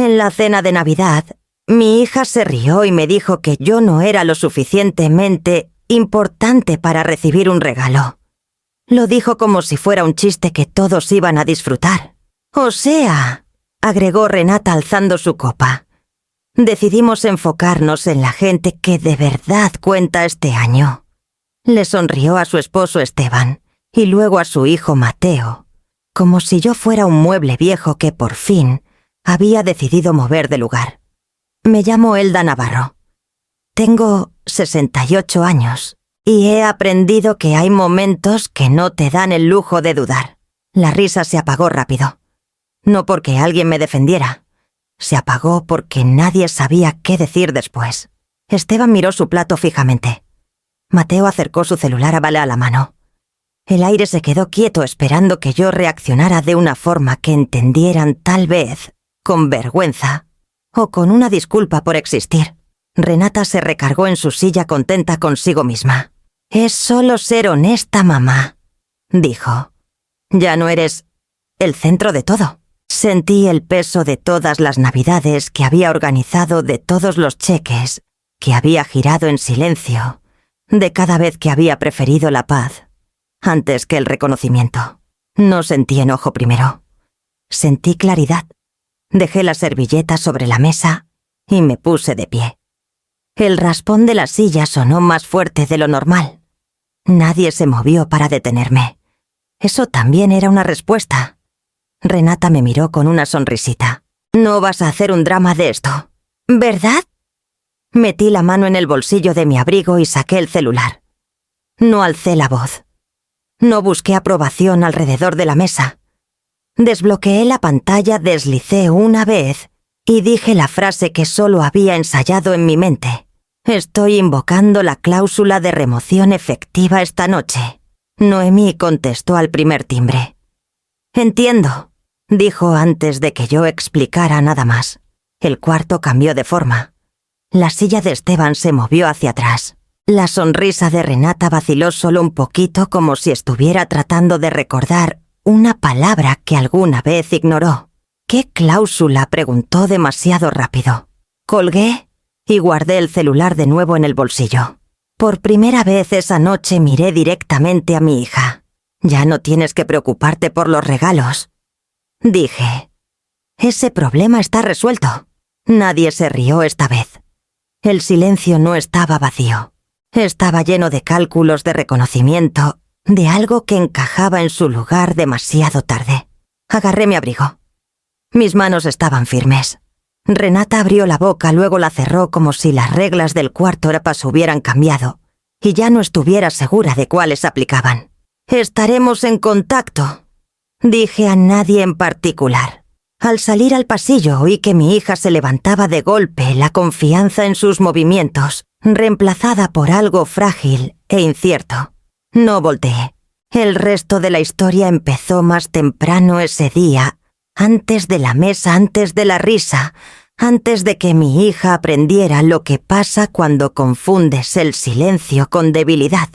En la cena de Navidad, mi hija se rió y me dijo que yo no era lo suficientemente importante para recibir un regalo. Lo dijo como si fuera un chiste que todos iban a disfrutar. O sea, agregó Renata alzando su copa, decidimos enfocarnos en la gente que de verdad cuenta este año. Le sonrió a su esposo Esteban y luego a su hijo Mateo, como si yo fuera un mueble viejo que por fin había decidido mover de lugar. Me llamo Elda Navarro. Tengo 68 años y he aprendido que hay momentos que no te dan el lujo de dudar. La risa se apagó rápido. No porque alguien me defendiera. Se apagó porque nadie sabía qué decir después. Esteban miró su plato fijamente. Mateo acercó su celular a la mano. El aire se quedó quieto esperando que yo reaccionara de una forma que entendieran tal vez con vergüenza o con una disculpa por existir. Renata se recargó en su silla contenta consigo misma. «Es solo ser honesta, mamá», dijo. «Ya no eres el centro de todo». Sentí el peso de todas las navidades que había organizado, de todos los cheques que había girado en silencio, de cada vez que había preferido la paz antes que el reconocimiento. No sentí enojo primero. Sentí claridad. Dejé la servilleta sobre la mesa y me puse de pie. El raspón de la silla sonó más fuerte de lo normal. Nadie se movió para detenerme. Eso también era una respuesta. Renata me miró con una sonrisita. «No vas a hacer un drama de esto, ¿verdad?» Metí la mano en el bolsillo de mi abrigo y saqué el celular. No alcé la voz. No busqué aprobación alrededor de la mesa. Desbloqueé la pantalla, deslicé una vez y dije la frase que solo había ensayado en mi mente. «Estoy invocando la cláusula de remoción efectiva esta noche». Noemí contestó al primer timbre. «Entiendo», dijo antes de que yo explicara nada más. El cuarto cambió de forma. La silla de Esteban se movió hacia atrás. La sonrisa de Renata vaciló solo un poquito, como si estuviera tratando de recordar una palabra que alguna vez ignoró. «¿Qué cláusula?», preguntó demasiado rápido. Colgué y guardé el celular de nuevo en el bolsillo. Por primera vez esa noche miré directamente a mi hija. «Ya no tienes que preocuparte por los regalos», dije. «Ese problema está resuelto». Nadie se rió esta vez. El silencio no estaba vacío. Estaba lleno de cálculos de reconocimiento, de algo que encajaba en su lugar demasiado tarde. Agarré mi abrigo. Mis manos estaban firmes. Renata abrió la boca, luego la cerró como si las reglas del cuarto rapas hubieran cambiado y ya no estuviera segura de cuáles aplicaban. «Estaremos en contacto», dije a nadie en particular. Al salir al pasillo oí que mi hija se levantaba de golpe, la confianza en sus movimientos, reemplazada por algo frágil e incierto. No volteé. El resto de la historia empezó más temprano ese día, antes de la mesa, antes de la risa, antes de que mi hija aprendiera lo que pasa cuando confundes el silencio con debilidad.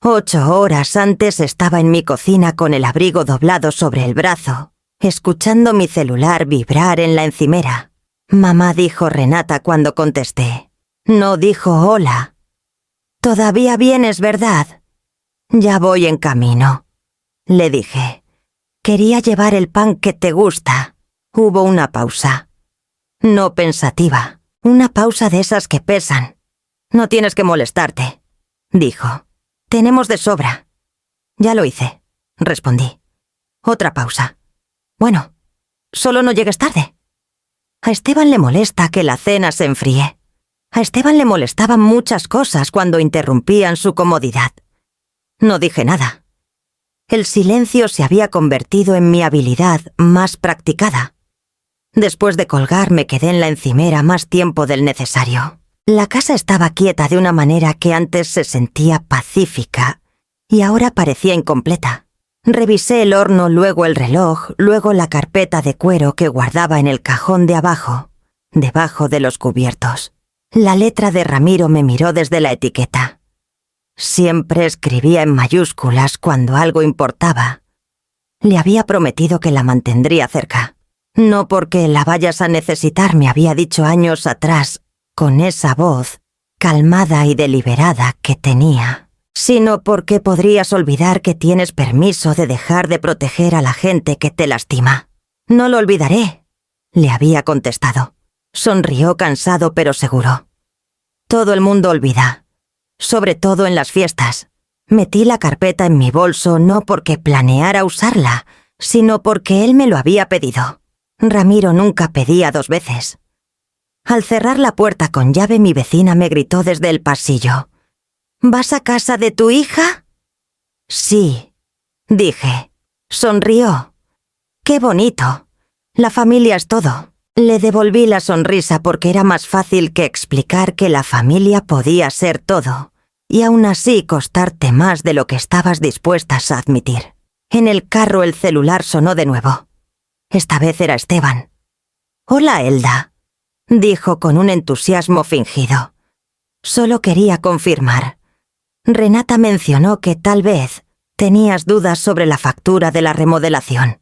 8 horas antes estaba en mi cocina con el abrigo doblado sobre el brazo, escuchando mi celular vibrar en la encimera. «Mamá», dijo Renata cuando contesté. No dijo hola. «Todavía vienes, ¿verdad?» «Ya voy en camino», le dije. «Quería llevar el pan que te gusta». Hubo una pausa. No pensativa. Una pausa de esas que pesan. «No tienes que molestarte», dijo. «Tenemos de sobra». «Ya lo hice», respondí. Otra pausa. «Bueno, solo no llegues tarde». A Esteban le molesta que la cena se enfríe. A Esteban le molestaban muchas cosas cuando interrumpían su comodidad. No dije nada. El silencio se había convertido en mi habilidad más practicada. Después de colgar me quedé en la encimera más tiempo del necesario. La casa estaba quieta de una manera que antes se sentía pacífica y ahora parecía incompleta. Revisé el horno, luego el reloj, luego la carpeta de cuero que guardaba en el cajón de abajo, debajo de los cubiertos. La letra de Ramiro me miró desde la etiqueta. Siempre escribía en mayúsculas cuando algo importaba. Le había prometido que la mantendría cerca. No porque la vayas a necesitar, me había dicho años atrás, con esa voz calmada y deliberada que tenía, sino porque podrías olvidar que tienes permiso de dejar de proteger a la gente que te lastima. No lo olvidaré, le había contestado. Sonrió cansado pero seguro. Todo el mundo olvida, sobre todo en las fiestas. Metí la carpeta en mi bolso no porque planeara usarla, sino porque él me lo había pedido. Ramiro nunca pedía 2 veces. Al cerrar la puerta con llave, mi vecina me gritó desde el pasillo. ¿Vas a casa de tu hija? Sí, dije. Sonrió. ¡Qué bonito! La familia es todo. Le devolví la sonrisa porque era más fácil que explicar que la familia podía ser todo, y aún así costarte más de lo que estabas dispuestas a admitir. En el carro el celular sonó de nuevo. Esta vez era Esteban. «Hola, Elda», dijo con un entusiasmo fingido. Solo quería confirmar. Renata mencionó que tal vez tenías dudas sobre la factura de la remodelación.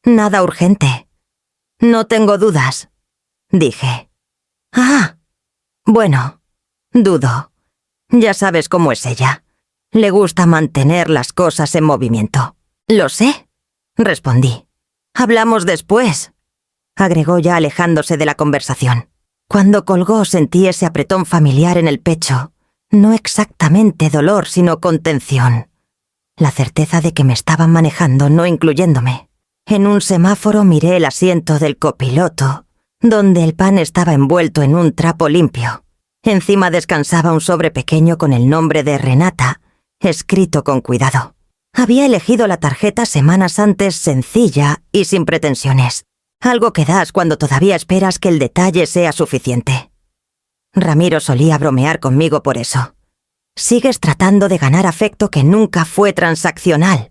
Nada urgente. No tengo dudas, dije. Ah, bueno, dudo. Ya sabes cómo es ella. Le gusta mantener las cosas en movimiento. Lo sé, respondí. Hablamos después, agregó ya alejándose de la conversación. Cuando colgó sentí ese apretón familiar en el pecho. No exactamente dolor, sino contención. La certeza de que me estaban manejando, no incluyéndome. En un semáforo miré el asiento del copiloto, donde el pan estaba envuelto en un trapo limpio. Encima descansaba un sobre pequeño con el nombre de Renata, escrito con cuidado. Había elegido la tarjeta semanas antes, sencilla y sin pretensiones. Algo que das cuando todavía esperas que el detalle sea suficiente. Ramiro solía bromear conmigo por eso. Sigues tratando de ganar afecto que nunca fue transaccional,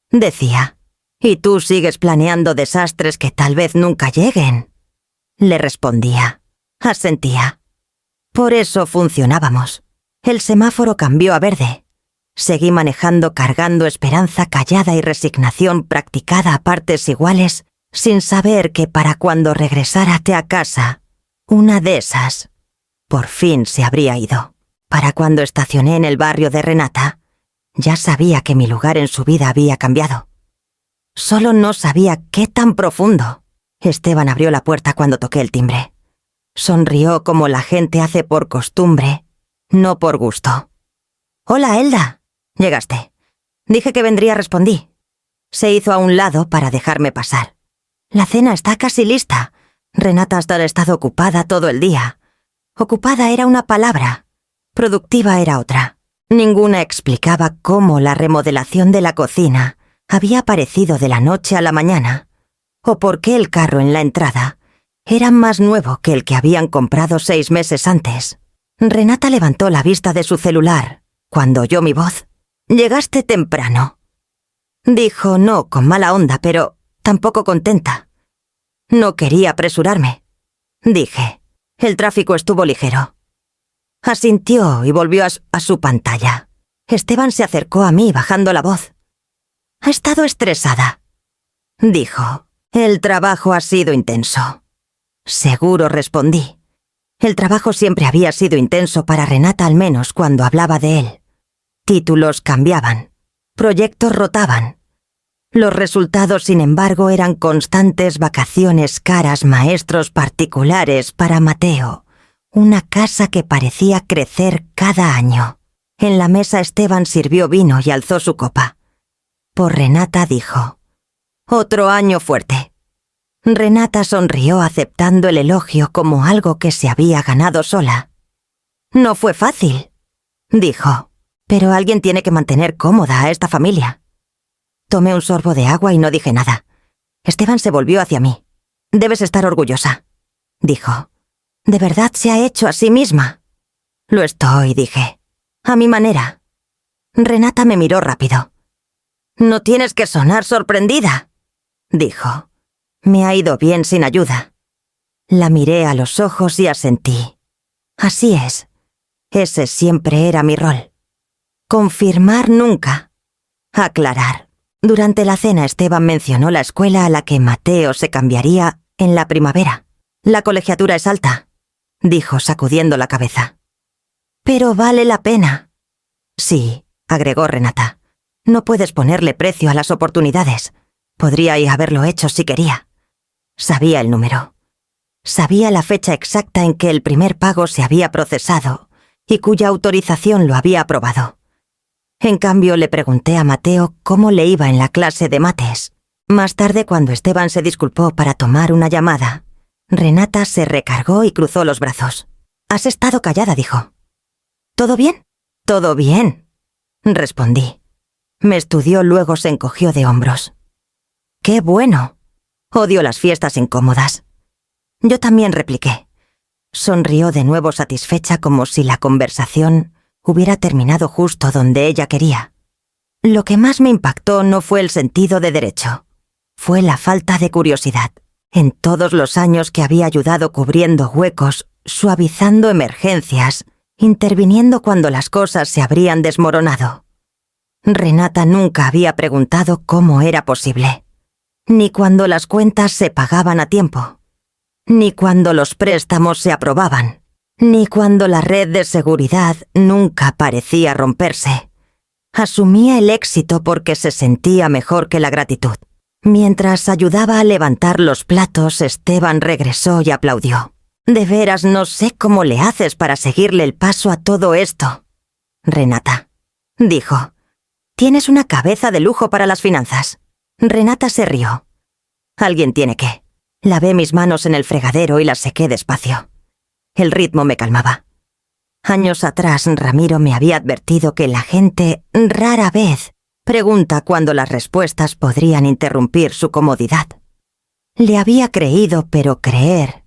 decía. Y tú sigues planeando desastres que tal vez nunca lleguen. Le respondía. Asentía. Por eso funcionábamos. El semáforo cambió a verde. Seguí manejando cargando esperanza callada y resignación practicada a partes iguales, sin saber que para cuando regresárate a casa, una de esas por fin se habría ido. Para cuando estacioné en el barrio de Renata, ya sabía que mi lugar en su vida había cambiado. Solo no sabía qué tan profundo. Esteban abrió la puerta cuando toqué el timbre. Sonrió como la gente hace por costumbre, no por gusto. «Hola, Elda. Llegaste. Dije que vendría, respondí». Se hizo a un lado para dejarme pasar. «La cena está casi lista. Renata hasta ha estado ocupada todo el día». Ocupada era una palabra, productiva era otra. Ninguna explicaba cómo la remodelación de la cocina había aparecido de la noche a la mañana, o por qué el carro en la entrada era más nuevo que el que habían comprado 6 meses antes. Renata levantó la vista de su celular cuando oyó mi voz. «Llegaste temprano», dijo, no con mala onda, pero tampoco contenta. «No quería apresurarme», dije. «El tráfico estuvo ligero». Asintió y volvió a su pantalla. Esteban se acercó a mí bajando la voz. «Ha estado estresada», dijo. «El trabajo ha sido intenso». «Seguro», respondí. El trabajo siempre había sido intenso para Renata, al menos cuando hablaba de él. Títulos cambiaban, proyectos rotaban. Los resultados, sin embargo, eran constantes vacaciones caras, maestros particulares para Mateo, una casa que parecía crecer cada año. En la mesa Esteban sirvió vino y alzó su copa. Por Renata dijo: «Otro año fuerte». Renata sonrió aceptando el elogio como algo que se había ganado sola. «No fue fácil», dijo, «pero alguien tiene que mantener cómoda a esta familia». Tomé un sorbo de agua y no dije nada. Esteban se volvió hacia mí. «Debes estar orgullosa», dijo. «¿De verdad se ha hecho a sí misma?» «Lo estoy», dije. «A mi manera». Renata me miró rápido. «No tienes que sonar sorprendida», dijo. «Me ha ido bien sin ayuda». La miré a los ojos y asentí. Así es. Ese siempre era mi rol. Confirmar nunca. Aclarar. Durante la cena Esteban mencionó la escuela a la que Mateo se cambiaría en la primavera. La colegiatura es alta, dijo sacudiendo la cabeza. Pero vale la pena. Sí, agregó Renata. No puedes ponerle precio a las oportunidades. Podría haberlo hecho si quería. Sabía el número. Sabía la fecha exacta en que el primer pago se había procesado y cuya autorización lo había aprobado. En cambio, le pregunté a Mateo cómo le iba en la clase de mates. Más tarde, cuando Esteban se disculpó para tomar una llamada, Renata se recargó y cruzó los brazos. «Has estado callada», dijo. «¿Todo bien?» «Todo bien», respondí. Me estudió, luego se encogió de hombros. «¡Qué bueno! Odio las fiestas incómodas». Yo también repliqué. Sonrió de nuevo satisfecha, como si la conversación hubiera terminado justo donde ella quería. Lo que más me impactó no fue el sentido de derecho. Fue la falta de curiosidad. En todos los años que había ayudado cubriendo huecos, suavizando emergencias, interviniendo cuando las cosas se habrían desmoronado, Renata nunca había preguntado cómo era posible. Ni cuando las cuentas se pagaban a tiempo. Ni cuando los préstamos se aprobaban. Ni cuando la red de seguridad nunca parecía romperse. Asumía el éxito porque se sentía mejor que la gratitud. Mientras ayudaba a levantar los platos, Esteban regresó y aplaudió. «De veras no sé cómo le haces para seguirle el paso a todo esto, Renata», dijo. «Tienes una cabeza de lujo para las finanzas». Renata se rió. «Alguien tiene que». Lavé mis manos en el fregadero y las sequé despacio. El ritmo me calmaba. Años atrás, Ramiro me había advertido que la gente rara vez pregunta cuando las respuestas podrían interrumpir su comodidad. Le había creído, pero creer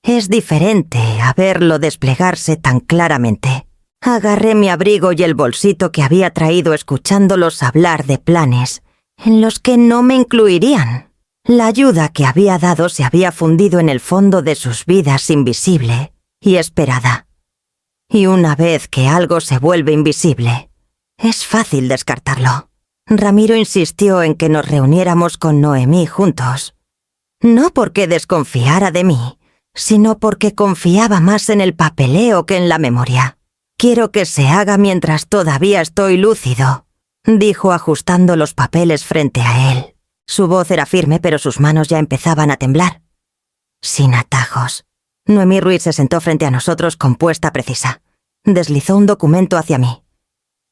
es diferente a verlo desplegarse tan claramente. Agarré mi abrigo y el bolsito que había traído escuchándolos hablar de planes en los que no me incluirían. La ayuda que había dado se había fundido en el fondo de sus vidas, invisible y esperada. Y una vez que algo se vuelve invisible, es fácil descartarlo. Ramiro insistió en que nos reuniéramos con Noemí juntos. No porque desconfiara de mí, sino porque confiaba más en el papeleo que en la memoria. «Quiero que se haga mientras todavía estoy lúcido», dijo ajustando los papeles frente a él. Su voz era firme, pero sus manos ya empezaban a temblar. Sin atajos. Noemí Ruiz se sentó frente a nosotros con puesta precisa. Deslizó un documento hacia mí.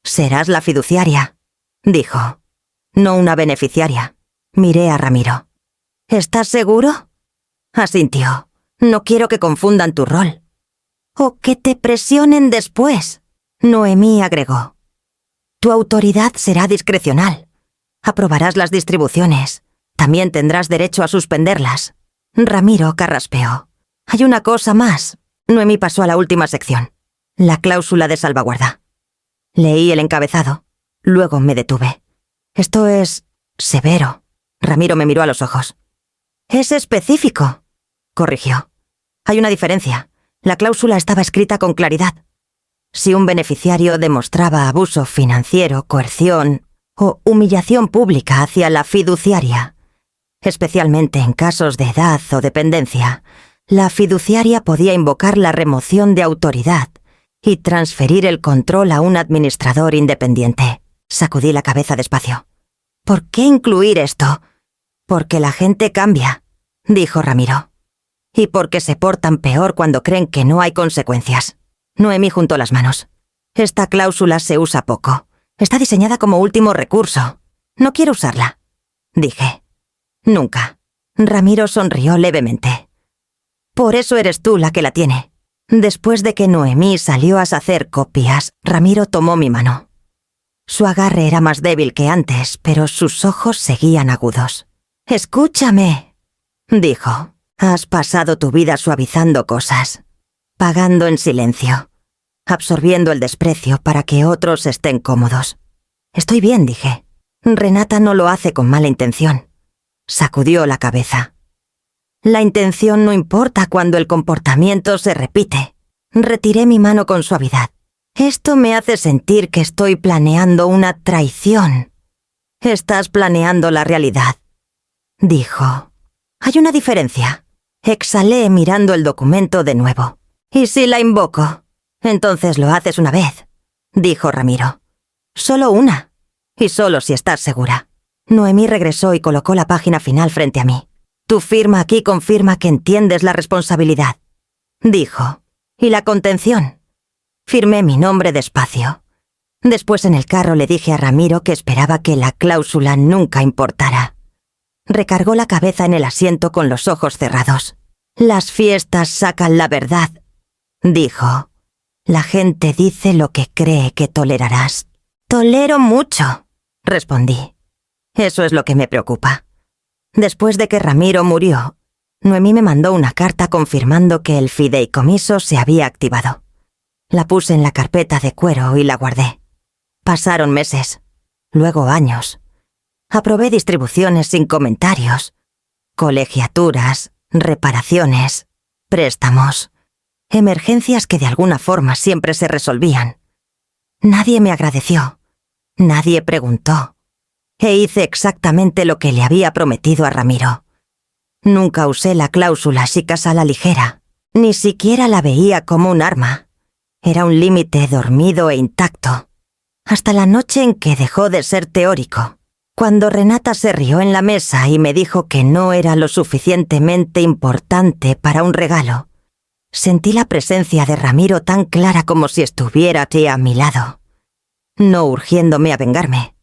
«Serás la fiduciaria», dijo. «No una beneficiaria». Miré a Ramiro. «¿Estás seguro?». Asintió. «No quiero que confundan tu rol». «O que te presionen después», Noemí agregó. «Tu autoridad será discrecional. Aprobarás las distribuciones. También tendrás derecho a suspenderlas». Ramiro carraspeó. «Hay una cosa más». Noemí pasó a la última sección. La cláusula de salvaguarda. Leí el encabezado. Luego me detuve. «Esto es severo». Ramiro me miró a los ojos. «Es específico», corrigió. «Hay una diferencia. La cláusula estaba escrita con claridad. Si un beneficiario demostraba abuso financiero, coerción o humillación pública hacia la fiduciaria, especialmente en casos de edad o dependencia, la fiduciaria podía invocar la remoción de autoridad y transferir el control a un administrador independiente». Sacudí la cabeza despacio. «¿Por qué incluir esto?». «Porque la gente cambia», dijo Ramiro. «Y porque se portan peor cuando creen que no hay consecuencias». Noemí juntó las manos. «Esta cláusula se usa poco. Está diseñada como último recurso. No quiero usarla», dije. «Nunca». Ramiro sonrió levemente. «Por eso eres tú la que la tiene». Después de que Noemí salió a hacer copias, Ramiro tomó mi mano. Su agarre era más débil que antes, pero sus ojos seguían agudos. «Escúchame», dijo. «Has pasado tu vida suavizando cosas, pagando en silencio, absorbiendo el desprecio para que otros estén cómodos». «Estoy bien», dije. «Renata no lo hace con mala intención». Sacudió la cabeza. «La intención no importa cuando el comportamiento se repite». Retiré mi mano con suavidad. «Esto me hace sentir que estoy planeando una traición». Estás planeando la realidad, dijo. Hay una diferencia. Exhalé mirando el documento de nuevo. ¿Y si la invoco? Entonces lo haces una vez, dijo Ramiro. Solo una. Y solo si estás segura. Noemí regresó y colocó la página final frente a mí. Tu firma aquí confirma que entiendes la responsabilidad, dijo. ¿Y la contención? Firmé mi nombre despacio. Después en el carro le dije a Ramiro que esperaba que la cláusula nunca importara. Recargó la cabeza en el asiento con los ojos cerrados. Las fiestas sacan la verdad, dijo. La gente dice lo que cree que tolerarás. Tolero mucho, respondí. Eso es lo que me preocupa. Después de que Ramiro murió, Noemí me mandó una carta confirmando que el fideicomiso se había activado. La puse en la carpeta de cuero y la guardé. Pasaron meses, luego años. Aprobé distribuciones sin comentarios, colegiaturas, reparaciones, préstamos, emergencias que de alguna forma siempre se resolvían. Nadie me agradeció, nadie preguntó, e hice exactamente lo que le había prometido a Ramiro. Nunca usé la cláusula chicas a la ligera, ni siquiera la veía como un arma. Era un límite dormido e intacto, hasta la noche en que dejó de ser teórico. Cuando Renata se rió en la mesa y me dijo que no era lo suficientemente importante para un regalo, sentí la presencia de Ramiro tan clara como si estuviera a mi lado, no urgiéndome a vengarme,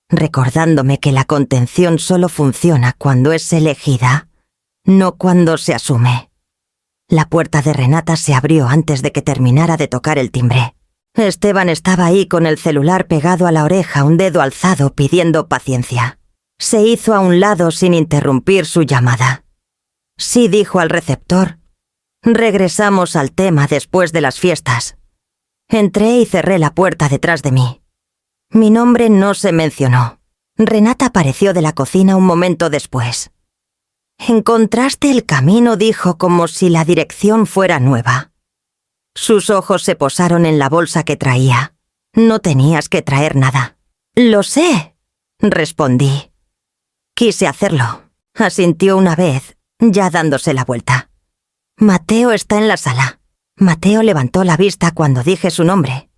recordándome que la contención solo funciona cuando es elegida, no cuando se asume. La puerta de Renata se abrió antes de que terminara de tocar el timbre. Esteban estaba ahí con el celular pegado a la oreja, un dedo alzado pidiendo paciencia. Se hizo a un lado sin interrumpir su llamada. Sí, dijo al receptor. Regresamos al tema después de las fiestas. Entré y cerré la puerta detrás de mí. Mi nombre no se mencionó. Renata apareció de la cocina un momento después. «Encontraste el camino», dijo como si la dirección fuera nueva. Sus ojos se posaron en la bolsa que traía. No tenías que traer nada. «Lo sé», respondí. Quise hacerlo. Asintió una vez, ya dándose la vuelta. «Mateo está en la sala». Mateo levantó la vista cuando dije su nombre.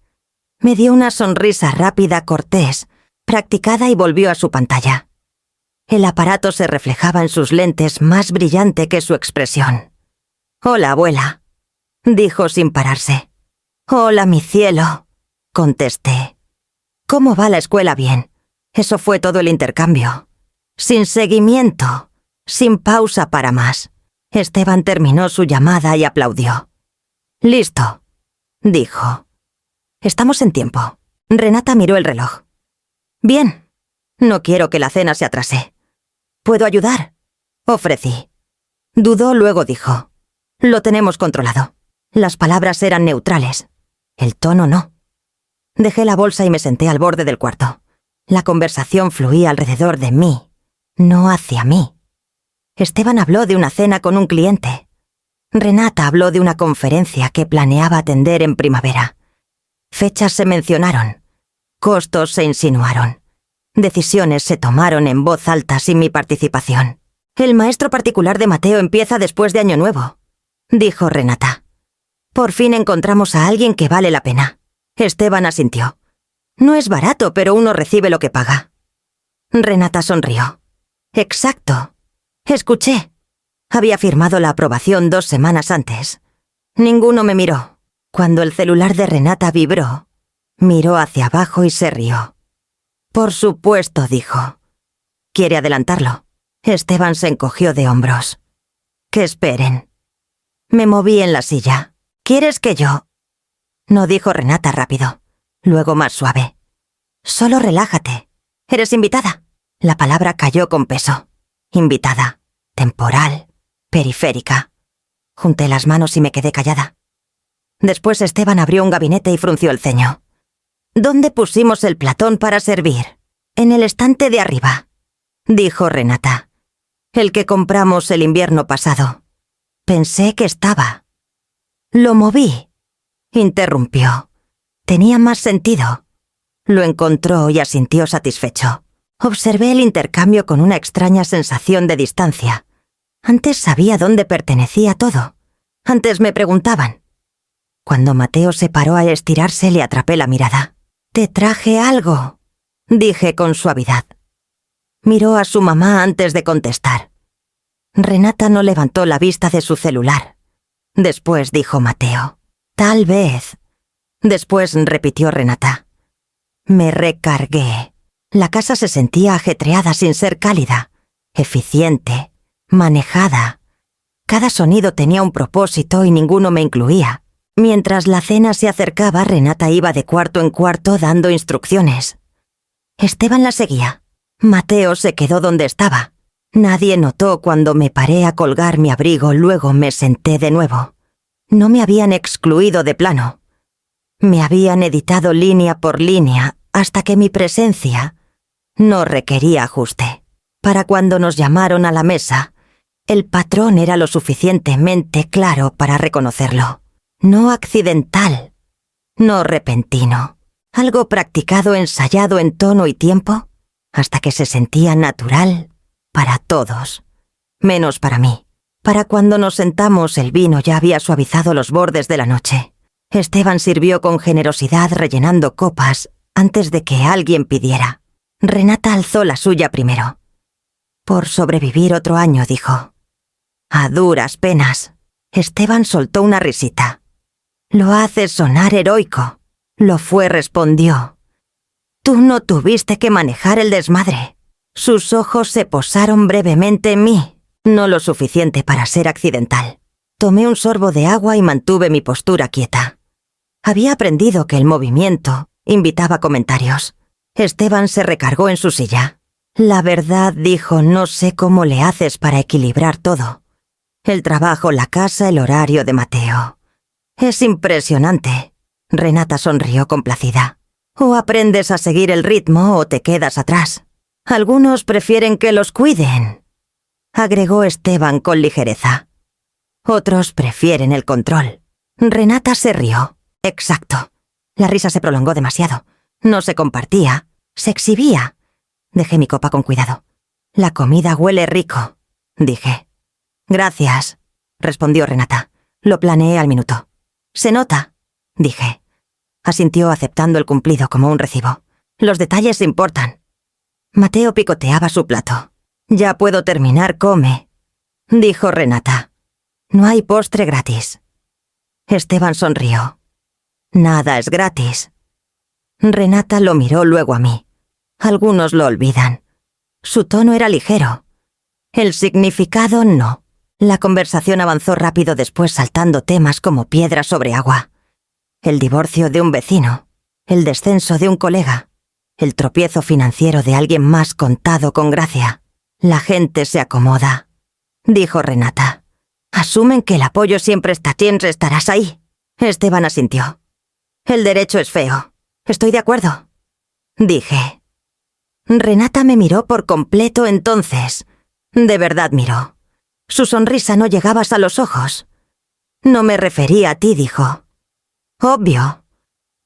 Me dio una sonrisa rápida, cortés, practicada y volvió a su pantalla. El aparato se reflejaba en sus lentes más brillante que su expresión. «Hola, abuela», dijo sin pararse. «Hola, mi cielo», contesté. «¿Cómo va la escuela? Bien». Eso fue todo el intercambio. Sin seguimiento, sin pausa para más. Esteban terminó su llamada y aplaudió. «Listo», dijo. «Estamos en tiempo». Renata miró el reloj. «Bien. No quiero que la cena se atrase». «¿Puedo ayudar?», ofrecí. Dudó, luego dijo. «Lo tenemos controlado». Las palabras eran neutrales. El tono no. Dejé la bolsa y me senté al borde del cuarto. La conversación fluía alrededor de mí, no hacia mí. Esteban habló de una cena con un cliente. Renata habló de una conferencia que planeaba atender en primavera. Fechas se mencionaron. Costos se insinuaron. Decisiones se tomaron en voz alta sin mi participación. «El maestro particular de Mateo empieza después de Año Nuevo», dijo Renata. «Por fin encontramos a alguien que vale la pena». Esteban asintió. «No es barato, pero uno recibe lo que paga». Renata sonrió. «Exacto. Escuché. Había firmado la aprobación 2 semanas antes. Ninguno me miró. Cuando el celular de Renata vibró, miró hacia abajo y se rió. «Por supuesto», dijo. «¿Quiere adelantarlo?» Esteban se encogió de hombros. «Que esperen». Me moví en la silla. «¿Quieres que yo?» No, dijo Renata rápido, luego más suave. «Solo relájate. Eres invitada». La palabra cayó con peso. Invitada, temporal, periférica. Junté las manos y me quedé callada. Después Esteban abrió un gabinete y frunció el ceño. «¿Dónde pusimos el platón para servir?» «En el estante de arriba», dijo Renata. «El que compramos el invierno pasado». Pensé que estaba. «Lo moví», interrumpió. Tenía más sentido. Lo encontró y asintió satisfecho. Observé el intercambio con una extraña sensación de distancia. Antes sabía dónde pertenecía todo. Antes me preguntaban. Cuando Mateo se paró a estirarse, le atrapé la mirada. «Te traje algo», dije con suavidad. Miró a su mamá antes de contestar. Renata no levantó la vista de su celular. Después dijo Mateo. «Tal vez». Después repitió Renata. Me recargué. La casa se sentía ajetreada sin ser cálida, eficiente, manejada. Cada sonido tenía un propósito y ninguno me incluía. Mientras la cena se acercaba, Renata iba de cuarto en cuarto dando instrucciones. Esteban la seguía. Mateo se quedó donde estaba. Nadie notó cuando me paré a colgar mi abrigo, luego me senté de nuevo. No me habían excluido de plano. Me habían editado línea por línea hasta que mi presencia no requería ajuste. Para cuando nos llamaron a la mesa, el patrón era lo suficientemente claro para reconocerlo. No accidental, no repentino. Algo practicado, ensayado en tono y tiempo, hasta que se sentía natural para todos, menos para mí. Para cuando nos sentamos, el vino ya había suavizado los bordes de la noche. Esteban sirvió con generosidad rellenando copas antes de que alguien pidiera. Renata alzó la suya primero. Por sobrevivir otro año, dijo. A duras penas. Esteban soltó una risita. Lo haces sonar heroico. Lo fue, respondió. Tú no tuviste que manejar el desmadre. Sus ojos se posaron brevemente en mí, no lo suficiente para ser accidental. Tomé un sorbo de agua y mantuve mi postura quieta. Había aprendido que el movimiento invitaba comentarios. Esteban se recargó en su silla. La verdad, dijo, no sé cómo le haces para equilibrar todo. El trabajo, la casa, el horario de Mateo. Es impresionante. Renata sonrió complacida. O aprendes a seguir el ritmo o te quedas atrás. Algunos prefieren que los cuiden, agregó Esteban con ligereza. Otros prefieren el control. Renata se rió. Exacto. La risa se prolongó demasiado. No se compartía, se exhibía. Dejé mi copa con cuidado. La comida huele rico, dije. Gracias, respondió Renata. Lo planeé al minuto. Se nota, dije. Asintió aceptando el cumplido como un recibo. Los detalles importan. Mateo picoteaba su plato. Ya puedo terminar, come, dijo Renata. No hay postre gratis. Esteban sonrió. Nada es gratis. Renata lo miró luego a mí. Algunos lo olvidan. Su tono era ligero. El significado no. La conversación avanzó rápido, después saltando temas como piedras sobre agua. El divorcio de un vecino, el descenso de un colega, el tropiezo financiero de alguien más contado con gracia. La gente se acomoda, dijo Renata. Asumen que el apoyo siempre estarás ahí. Esteban asintió. El derecho es feo. Estoy de acuerdo, dije. Renata me miró por completo entonces. De verdad miró. Su sonrisa no llegaba hasta los ojos. No me refería a ti, dijo. Obvio.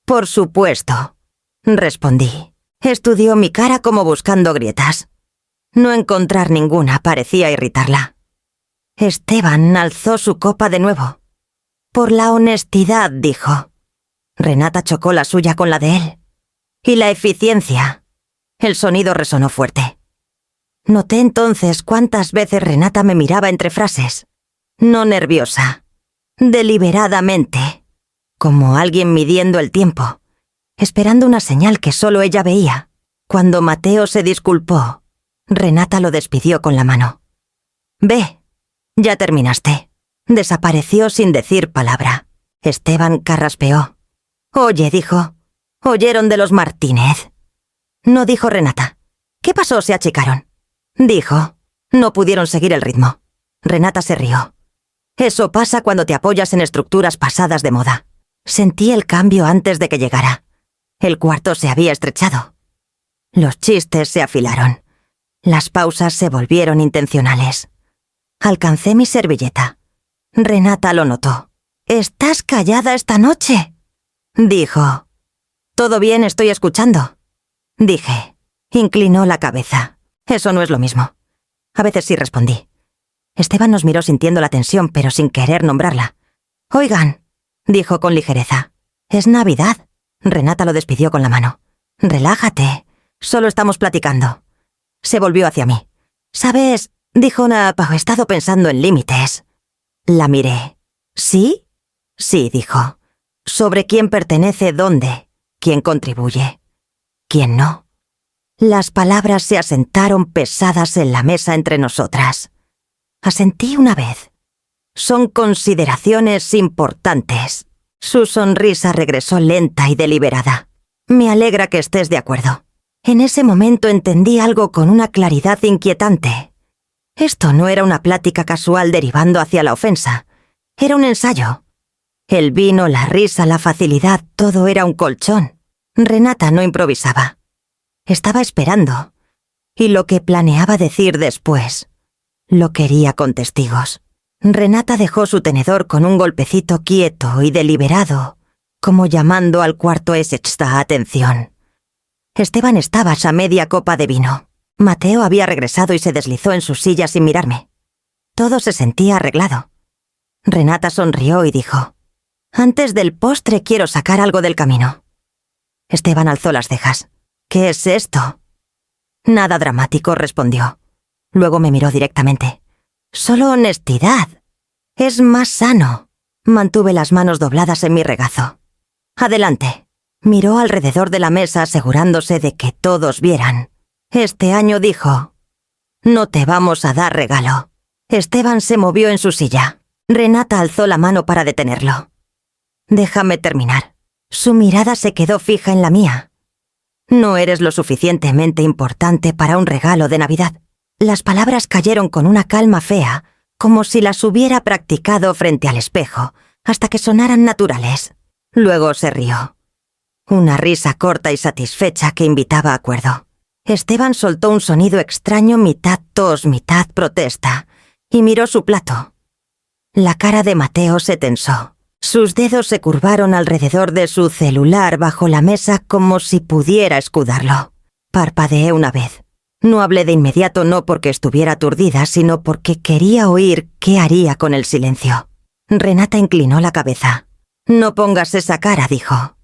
Por supuesto, respondí. Estudió mi cara como buscando grietas. No encontrar ninguna parecía irritarla. Esteban alzó su copa de nuevo. Por la honestidad, dijo. Renata chocó la suya con la de él. Y la eficiencia. El sonido resonó fuerte. Noté entonces cuántas veces Renata me miraba entre frases. No nerviosa. Deliberadamente. Como alguien midiendo el tiempo. Esperando una señal que solo ella veía. Cuando Mateo se disculpó, Renata lo despidió con la mano. Ve, ya terminaste. Desapareció sin decir palabra. Esteban carraspeó. Oye, dijo. Oyeron de los Martínez. No, dijo Renata. ¿Qué pasó? Se achicaron. Dijo. No pudieron seguir el ritmo. Renata se rió. Eso pasa cuando te apoyas en estructuras pasadas de moda. Sentí el cambio antes de que llegara. El cuarto se había estrechado. Los chistes se afilaron. Las pausas se volvieron intencionales. Alcancé mi servilleta. Renata lo notó. «¿Estás callada esta noche?», dijo. «Todo bien, estoy escuchando», dije. Inclinó la cabeza. Eso no es lo mismo. A veces sí respondí. Esteban nos miró sintiendo la tensión, pero sin querer nombrarla. «Oigan», dijo con ligereza. «Es Navidad». Renata lo despidió con la mano. «Relájate. Solo estamos platicando». Se volvió hacia mí. «¿Sabes?», dijo he estado pensando en límites». La miré. ¿Sí? Sí, dijo. Sobre quién pertenece dónde, quién contribuye, quién no. Las palabras se asentaron pesadas en la mesa entre nosotras. Asentí una vez. Son consideraciones importantes. Su sonrisa regresó lenta y deliberada. Me alegra que estés de acuerdo. En ese momento entendí algo con una claridad inquietante. Esto no era una plática casual derivando hacia la ofensa. Era un ensayo. El vino, la risa, la facilidad, todo era un colchón. Renata no improvisaba. Estaba esperando. Y lo que planeaba decir después, lo quería con testigos. Renata dejó su tenedor con un golpecito quieto y deliberado, como llamando al cuarto esta atención. Esteban estaba a media copa de vino. Mateo había regresado y se deslizó en su silla sin mirarme. Todo se sentía arreglado. Renata sonrió y dijo: «Antes del postre quiero sacar algo del camino». Esteban alzó las cejas. «¿Qué es esto?» «Nada dramático», respondió. Luego me miró directamente. «Solo honestidad. Es más sano». Mantuve las manos dobladas en mi regazo. «Adelante». Miró alrededor de la mesa asegurándose de que todos vieran. «Este año», dijo, «no te vamos a dar regalo». Esteban se movió en su silla. Renata alzó la mano para detenerlo. «Déjame terminar». Su mirada se quedó fija en la mía. «No eres lo suficientemente importante para un regalo de Navidad». Las palabras cayeron con una calma fea, como si las hubiera practicado frente al espejo, hasta que sonaran naturales. Luego se rió. Una risa corta y satisfecha que invitaba a acuerdo. Esteban soltó un sonido extraño, mitad tos, mitad protesta, y miró su plato. La cara de Mateo se tensó. Sus dedos se curvaron alrededor de su celular bajo la mesa como si pudiera escudarlo. Parpadeé una vez. No hablé de inmediato, no porque estuviera aturdida, sino porque quería oír qué haría con el silencio. Renata inclinó la cabeza. «No pongas esa cara», dijo.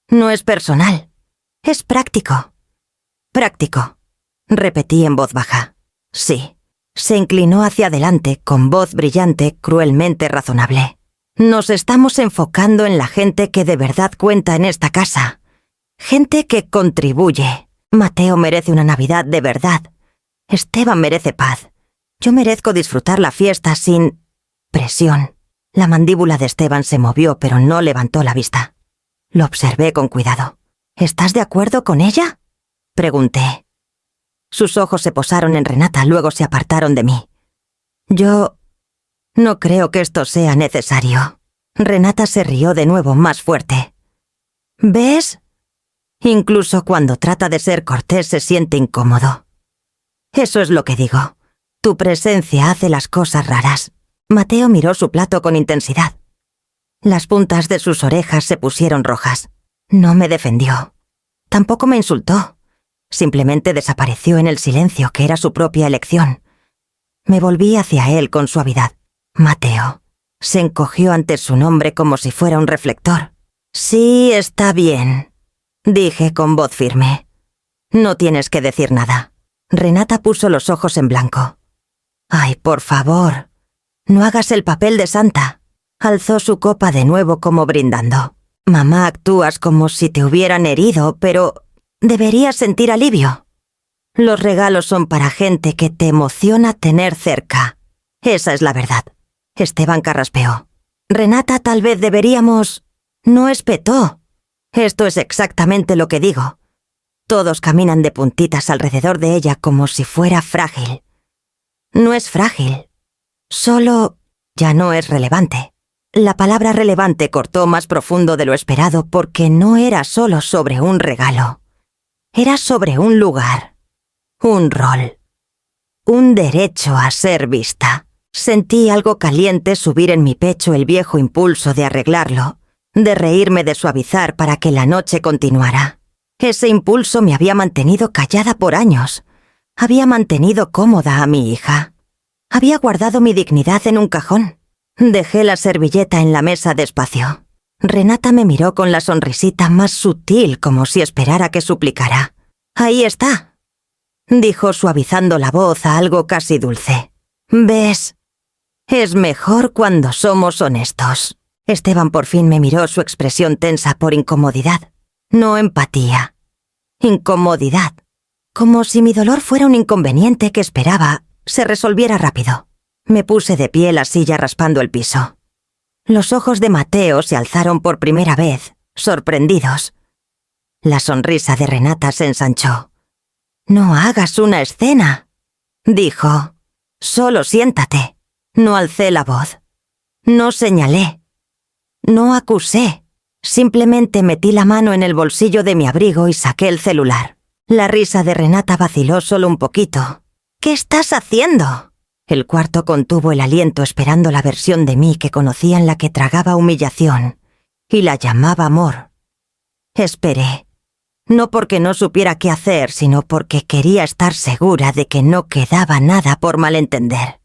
«No es personal. Es práctico». «Práctico», repetí en voz baja. «Sí». Se inclinó hacia adelante con voz brillante, cruelmente razonable. «Nos estamos enfocando en la gente que de verdad cuenta en esta casa. Gente que contribuye. Mateo merece una Navidad de verdad. Esteban merece paz. Yo merezco disfrutar la fiesta sin presión». La mandíbula de Esteban se movió, pero no levantó la vista. Lo observé con cuidado. «¿Estás de acuerdo con ella?», pregunté. Sus ojos se posaron en Renata, luego se apartaron de mí. «Yo no creo que esto sea necesario». Renata se rió de nuevo, más fuerte. «¿Ves? Incluso cuando trata de ser cortés se siente incómodo. Eso es lo que digo. Tu presencia hace las cosas raras». Mateo miró su plato con intensidad. Las puntas de sus orejas se pusieron rojas. No me defendió. Tampoco me insultó. Simplemente desapareció en el silencio, que era su propia elección. Me volví hacia él con suavidad. «Mateo». Se encogió ante su nombre como si fuera un reflector. «Sí, está bien», dije con voz firme. «No tienes que decir nada». Renata puso los ojos en blanco. «Ay, por favor, no hagas el papel de santa». Alzó su copa de nuevo como brindando. «Mamá, actúas como si te hubieran herido, pero deberías sentir alivio. Los regalos son para gente que te emociona tener cerca. Esa es la verdad». Esteban carraspeó. «Renata, tal vez deberíamos...». No espetó. «Esto es exactamente lo que digo. Todos caminan de puntitas alrededor de ella como si fuera frágil. No es frágil. Solo ya no es relevante». La palabra relevante cortó más profundo de lo esperado porque no era solo sobre un regalo. Era sobre un lugar, un rol, un derecho a ser vista. Sentí algo caliente subir en mi pecho, el viejo impulso de arreglarlo, de reírme, de suavizar para que la noche continuara. Ese impulso me había mantenido callada por años. Había mantenido cómoda a mi hija. Había guardado mi dignidad en un cajón. Dejé la servilleta en la mesa despacio. Renata me miró con la sonrisita más sutil, como si esperara que suplicara. «Ahí está», dijo suavizando la voz a algo casi dulce. «¿Ves? Es mejor cuando somos honestos». Esteban por fin me miró, su expresión tensa por incomodidad. No empatía. Incomodidad. Como si mi dolor fuera un inconveniente que esperaba se resolviera rápido. Me puse de pie en la silla raspando el piso. Los ojos de Mateo se alzaron por primera vez, sorprendidos. La sonrisa de Renata se ensanchó. «No hagas una escena», dijo. «Solo siéntate». No alcé la voz. No señalé. No acusé. Simplemente metí la mano en el bolsillo de mi abrigo y saqué el celular. La risa de Renata vaciló solo un poquito. «¿Qué estás haciendo?» El cuarto contuvo el aliento esperando la versión de mí que conocía en la que tragaba humillación y la llamaba amor. Esperé. No porque no supiera qué hacer, sino porque quería estar segura de que no quedaba nada por malentender.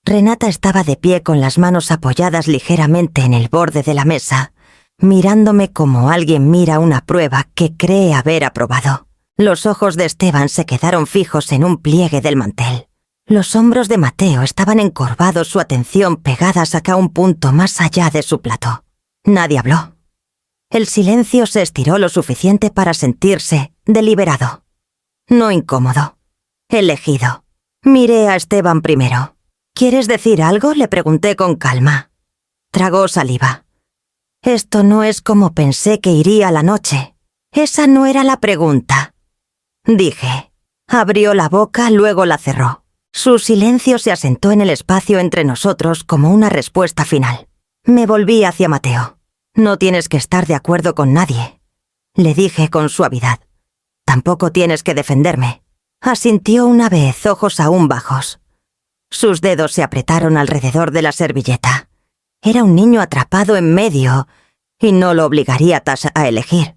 Renata estaba de pie con las manos apoyadas ligeramente en el borde de la mesa, mirándome como alguien mira una prueba que cree haber aprobado. Los ojos de Esteban se quedaron fijos en un pliegue del mantel. Los hombros de Mateo estaban encorvados, su atención pegadas a un punto más allá de su plato. Nadie habló. El silencio se estiró lo suficiente para sentirse deliberado. No incómodo. Elegido. Miré a Esteban primero. «¿Quieres decir algo?», le pregunté con calma. Tragó saliva. «Esto no es como pensé que iría la noche. Esa no era la pregunta», dije. Abrió la boca, luego la cerró. Su silencio se asentó en el espacio entre nosotros como una respuesta final. Me volví hacia Mateo. «No tienes que estar de acuerdo con nadie», le dije con suavidad. «Tampoco tienes que defenderme». Asintió una vez, ojos aún bajos. Sus dedos se apretaron alrededor de la servilleta. Era un niño atrapado en medio y no lo obligaría a elegir.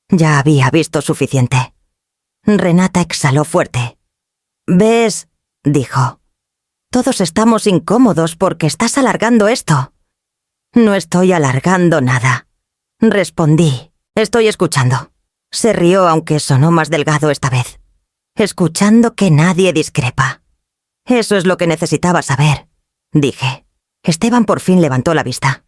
Ya había visto suficiente. Renata exhaló fuerte. «¿Ves?», dijo. «Todos estamos incómodos porque estás alargando esto». «No estoy alargando nada», respondí. «Estoy escuchando». Se rió, aunque sonó más delgado esta vez. «Escuchando que nadie discrepa». «Eso es lo que necesitaba saber», dije. Esteban por fin levantó la vista.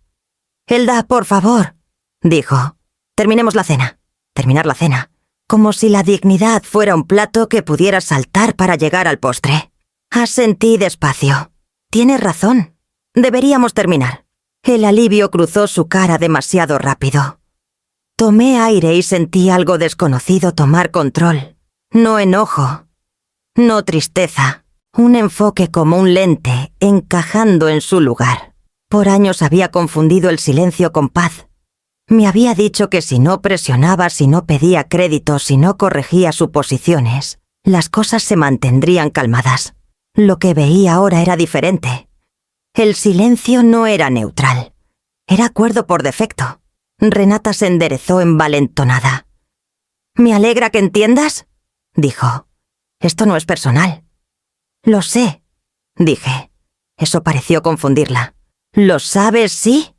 «Elda, por favor», dijo. «Terminemos la cena». Terminar la cena. Como si la dignidad fuera un plato que pudiera saltar para llegar al postre. Asentí despacio. «Tienes razón. Deberíamos terminar». El alivio cruzó su cara demasiado rápido. Tomé aire y sentí algo desconocido tomar control. No enojo. No tristeza. Un enfoque como un lente, encajando en su lugar. Por años había confundido el silencio con paz. Me había dicho que si no presionaba, si no pedía crédito, si no corregía suposiciones, las cosas se mantendrían calmadas. Lo que veía ahora era diferente. El silencio no era neutral. Era acuerdo por defecto. Renata se enderezó envalentonada. «Me alegra que entiendas», dijo. «Esto no es personal». «Lo sé», dije. Eso pareció confundirla. «¿Lo sabes, sí?»,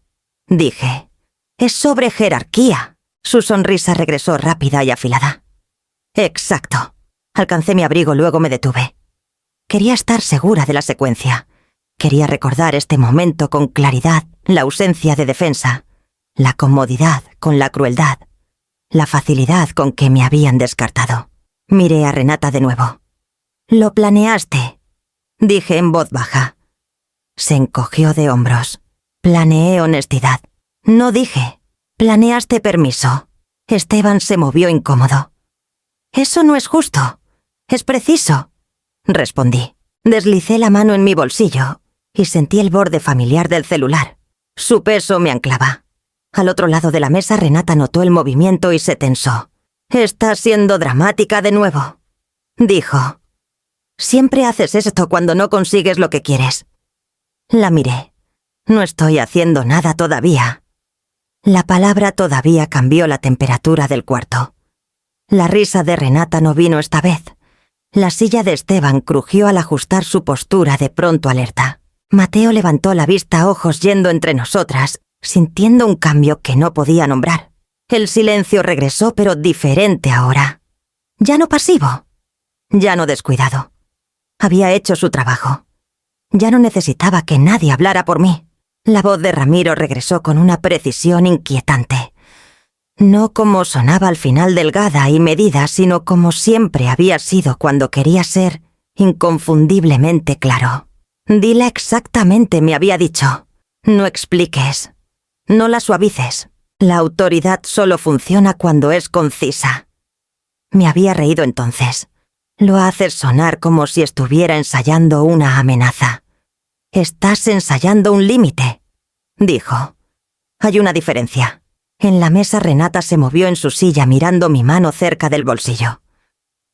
dije. «Es sobre jerarquía». Su sonrisa regresó rápida y afilada. «Exacto». Alcancé mi abrigo, luego me detuve. Quería estar segura de la secuencia. Quería recordar este momento con claridad, la ausencia de defensa, la comodidad con la crueldad, la facilidad con que me habían descartado. Miré a Renata de nuevo. «Lo planeaste», dije en voz baja. Se encogió de hombros. «Planeé honestidad». No dije. «Planeaste permiso». Esteban se movió incómodo. «Eso no es justo. Es preciso», respondí. Deslicé la mano en mi bolsillo y sentí el borde familiar del celular. Su peso me anclaba. Al otro lado de la mesa, Renata notó el movimiento y se tensó. «Estás siendo dramática de nuevo», dijo. «Siempre haces esto cuando no consigues lo que quieres». La miré. «No estoy haciendo nada todavía». La palabra todavía cambió la temperatura del cuarto. La risa de Renata no vino esta vez. La silla de Esteban crujió al ajustar su postura de pronto alerta. Mateo levantó la vista a ojos yendo entre nosotras, sintiendo un cambio que no podía nombrar. El silencio regresó, pero diferente ahora. Ya no pasivo. Ya no descuidado. Había hecho su trabajo. Ya no necesitaba que nadie hablara por mí. La voz de Ramiro regresó con una precisión inquietante. No como sonaba al final delgada y medida, sino como siempre había sido cuando quería ser inconfundiblemente claro. Dile exactamente, me había dicho. No expliques. No la suavices. La autoridad solo funciona cuando es concisa. Me había reído entonces. Lo haces sonar como si estuviera ensayando una amenaza. Estás ensayando un límite, dijo. Hay una diferencia. En la mesa Renata se movió en su silla mirando mi mano cerca del bolsillo.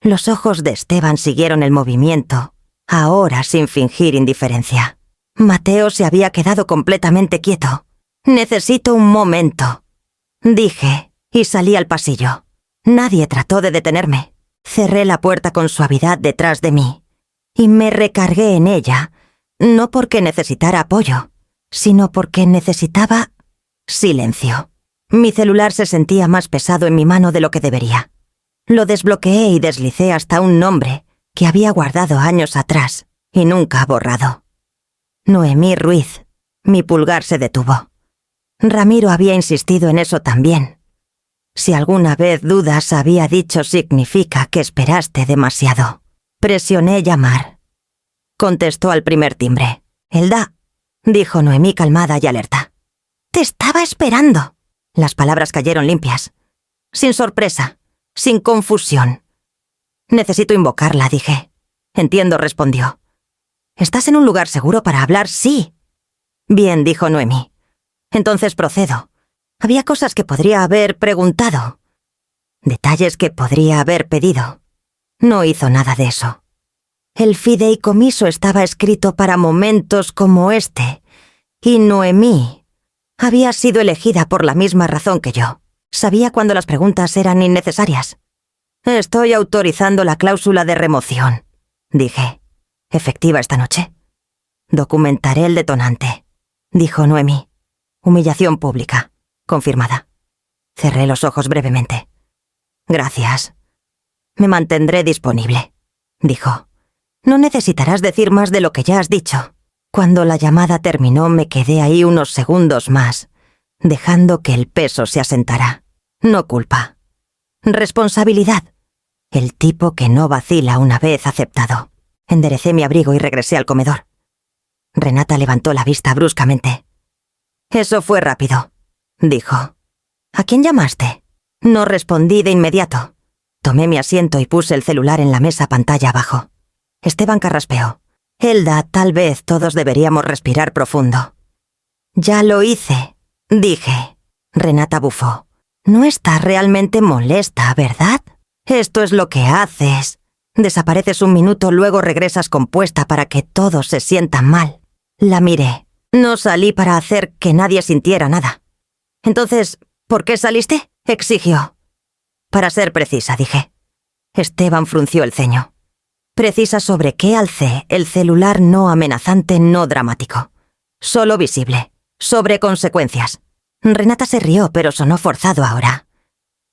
Los ojos de Esteban siguieron el movimiento, ahora sin fingir indiferencia. Mateo se había quedado completamente quieto. Necesito un momento, dije, y salí al pasillo. Nadie trató de detenerme. Cerré la puerta con suavidad detrás de mí, y me recargué en ella, no porque necesitara apoyo, sino porque necesitaba silencio. Mi celular se sentía más pesado en mi mano de lo que debería. Lo desbloqueé y deslicé hasta un nombre que había guardado años atrás y nunca borrado. Noemí Ruiz. Mi pulgar se detuvo. Ramiro había insistido en eso también. Si alguna vez dudas había dicho significa que esperaste demasiado. Presioné llamar. Contestó al primer timbre. «Elda», dijo Noemí calmada y alerta. «Te estaba esperando». Las palabras cayeron limpias. Sin sorpresa, sin confusión. «Necesito invocarla», dije. «Entiendo», respondió. «¿Estás en un lugar seguro para hablar?» «Sí». «Bien», dijo Noemí. «Entonces procedo. Había cosas que podría haber preguntado. Detalles que podría haber pedido. No hizo nada de eso. El fideicomiso estaba escrito para momentos como este, y Noemí había sido elegida por la misma razón que yo. Sabía cuando las preguntas eran innecesarias. «Estoy autorizando la cláusula de remoción», dije. «Efectiva esta noche». «Documentaré el detonante», dijo Noemí. «Humillación pública. Confirmada». Cerré los ojos brevemente. «Gracias. Me mantendré disponible», dijo. «No necesitarás decir más de lo que ya has dicho». Cuando la llamada terminó me quedé ahí unos segundos más, dejando que el peso se asentara. No culpa. Responsabilidad. El tipo que no vacila una vez aceptado. Enderecé mi abrigo y regresé al comedor. Renata levantó la vista bruscamente. «Eso fue rápido», dijo. «¿A quién llamaste?» No respondí de inmediato. Tomé mi asiento y puse el celular en la mesa pantalla abajo. Esteban carraspeó. «Elda, tal vez todos deberíamos respirar profundo». «Ya lo hice», dije. Renata bufó. «No estás realmente molesta, ¿verdad? Esto es lo que haces. Desapareces un minuto, luego regresas compuesta para que todos se sientan mal». La miré. No salí para hacer que nadie sintiera nada. «Entonces, ¿por qué saliste?», exigió. «Para ser precisa», dije. Esteban frunció el ceño. «Precisa sobre qué alcé el celular no amenazante, no dramático. Solo visible. Sobre consecuencias». Renata se rió, pero sonó forzado ahora.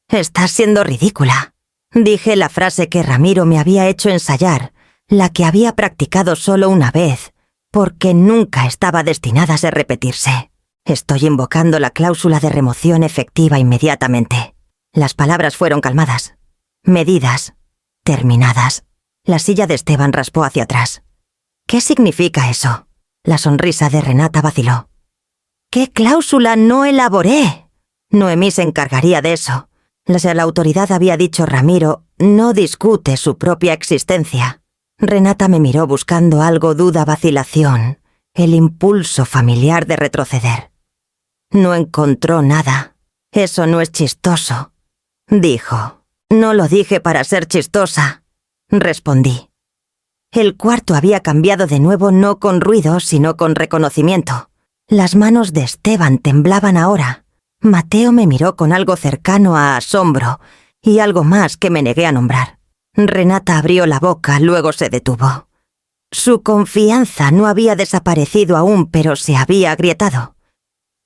«Estás siendo ridícula». Dije la frase que Ramiro me había hecho ensayar, la que había practicado solo una vez, porque nunca estaba destinada a repetirse. «Estoy invocando la cláusula de remoción efectiva inmediatamente». Las palabras fueron calmadas, medidas, terminadas. La silla de Esteban raspó hacia atrás. «¿Qué significa eso?». La sonrisa de Renata vaciló. «¿Qué cláusula no elaboré?». Noemí se encargaría de eso. La autoridad había dicho Ramiro, no discute su propia existencia. Renata me miró buscando algo, duda, vacilación, el impulso familiar de retroceder. No encontró nada. «Eso no es chistoso», dijo. «No lo dije para ser chistosa», respondí. El cuarto había cambiado de nuevo, no con ruido, sino con reconocimiento. Las manos de Esteban temblaban ahora. Mateo me miró con algo cercano a asombro, y algo más que me negué a nombrar. Renata abrió la boca, luego se detuvo. Su confianza no había desaparecido aún, pero se había agrietado.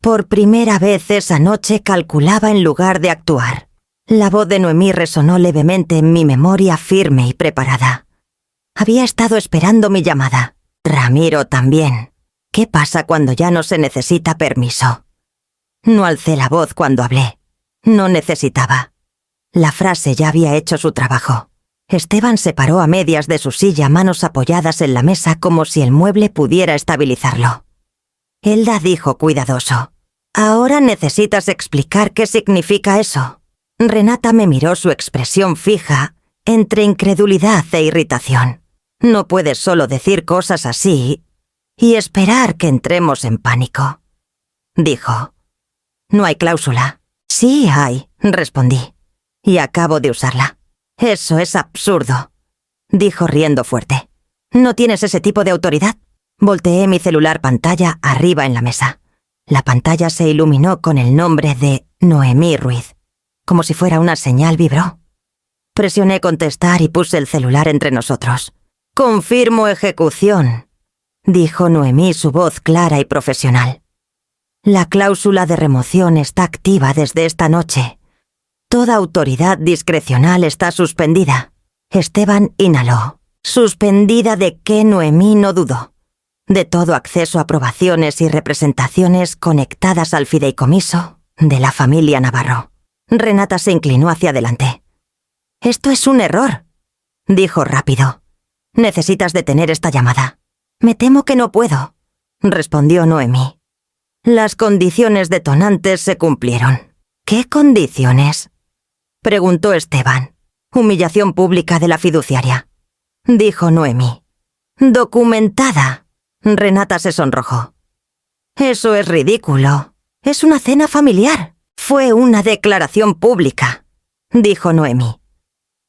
Por primera vez esa noche calculaba en lugar de actuar. La voz de Noemí resonó levemente en mi memoria, firme y preparada. Había estado esperando mi llamada. Ramiro también. ¿Qué pasa cuando ya no se necesita permiso? No alcé la voz cuando hablé. No necesitaba. La frase ya había hecho su trabajo. Esteban se paró a medias de su silla, manos apoyadas en la mesa como si el mueble pudiera estabilizarlo. Elda dijo cuidadoso: «Ahora necesitas explicar qué significa eso». Renata me miró, su expresión fija, entre incredulidad e irritación. No puedes solo decir cosas así y esperar que entremos en pánico, dijo. «No hay cláusula». «Sí hay», respondí, «y acabo de usarla». «Eso es absurdo», dijo riendo fuerte. «¿No tienes ese tipo de autoridad?» Volteé mi celular pantalla arriba en la mesa. La pantalla se iluminó con el nombre de Noemí Ruiz. Como si fuera una señal, vibró. Presioné contestar y puse el celular entre nosotros. «Confirmo ejecución», dijo Noemí, su voz clara y profesional. «La cláusula de remoción está activa desde esta noche. Toda autoridad discrecional está suspendida». Esteban inhaló. «¿Suspendida de qué?» Noemí no dudó. «De todo acceso a aprobaciones y representaciones conectadas al fideicomiso de la familia Navarro». Renata se inclinó hacia adelante. «Esto es un error», dijo rápido. «Necesitas detener esta llamada». «Me temo que no puedo», respondió Noemí. «Las condiciones detonantes se cumplieron». «¿Qué condiciones?», preguntó Esteban. «Humillación pública de la fiduciaria», dijo Noemí. «Documentada». Renata se sonrojó. «Eso es ridículo. Es una cena familiar». «Fue una declaración pública», dijo Noemí,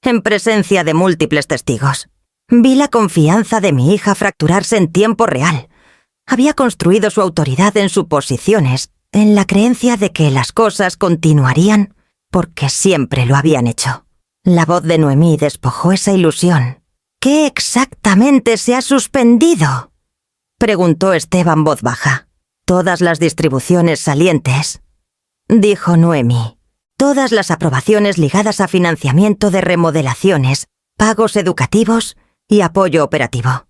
en presencia de múltiples testigos. Vi la confianza de mi hija fracturarse en tiempo real. Había construido su autoridad en suposiciones, en la creencia de que las cosas continuarían porque siempre lo habían hecho. La voz de Noemí despojó esa ilusión. «¿Qué exactamente se ha suspendido?», preguntó Esteban voz baja. «Todas las distribuciones salientes», dijo Noemí. «Todas las aprobaciones ligadas a financiamiento de remodelaciones, pagos educativos y apoyo operativo.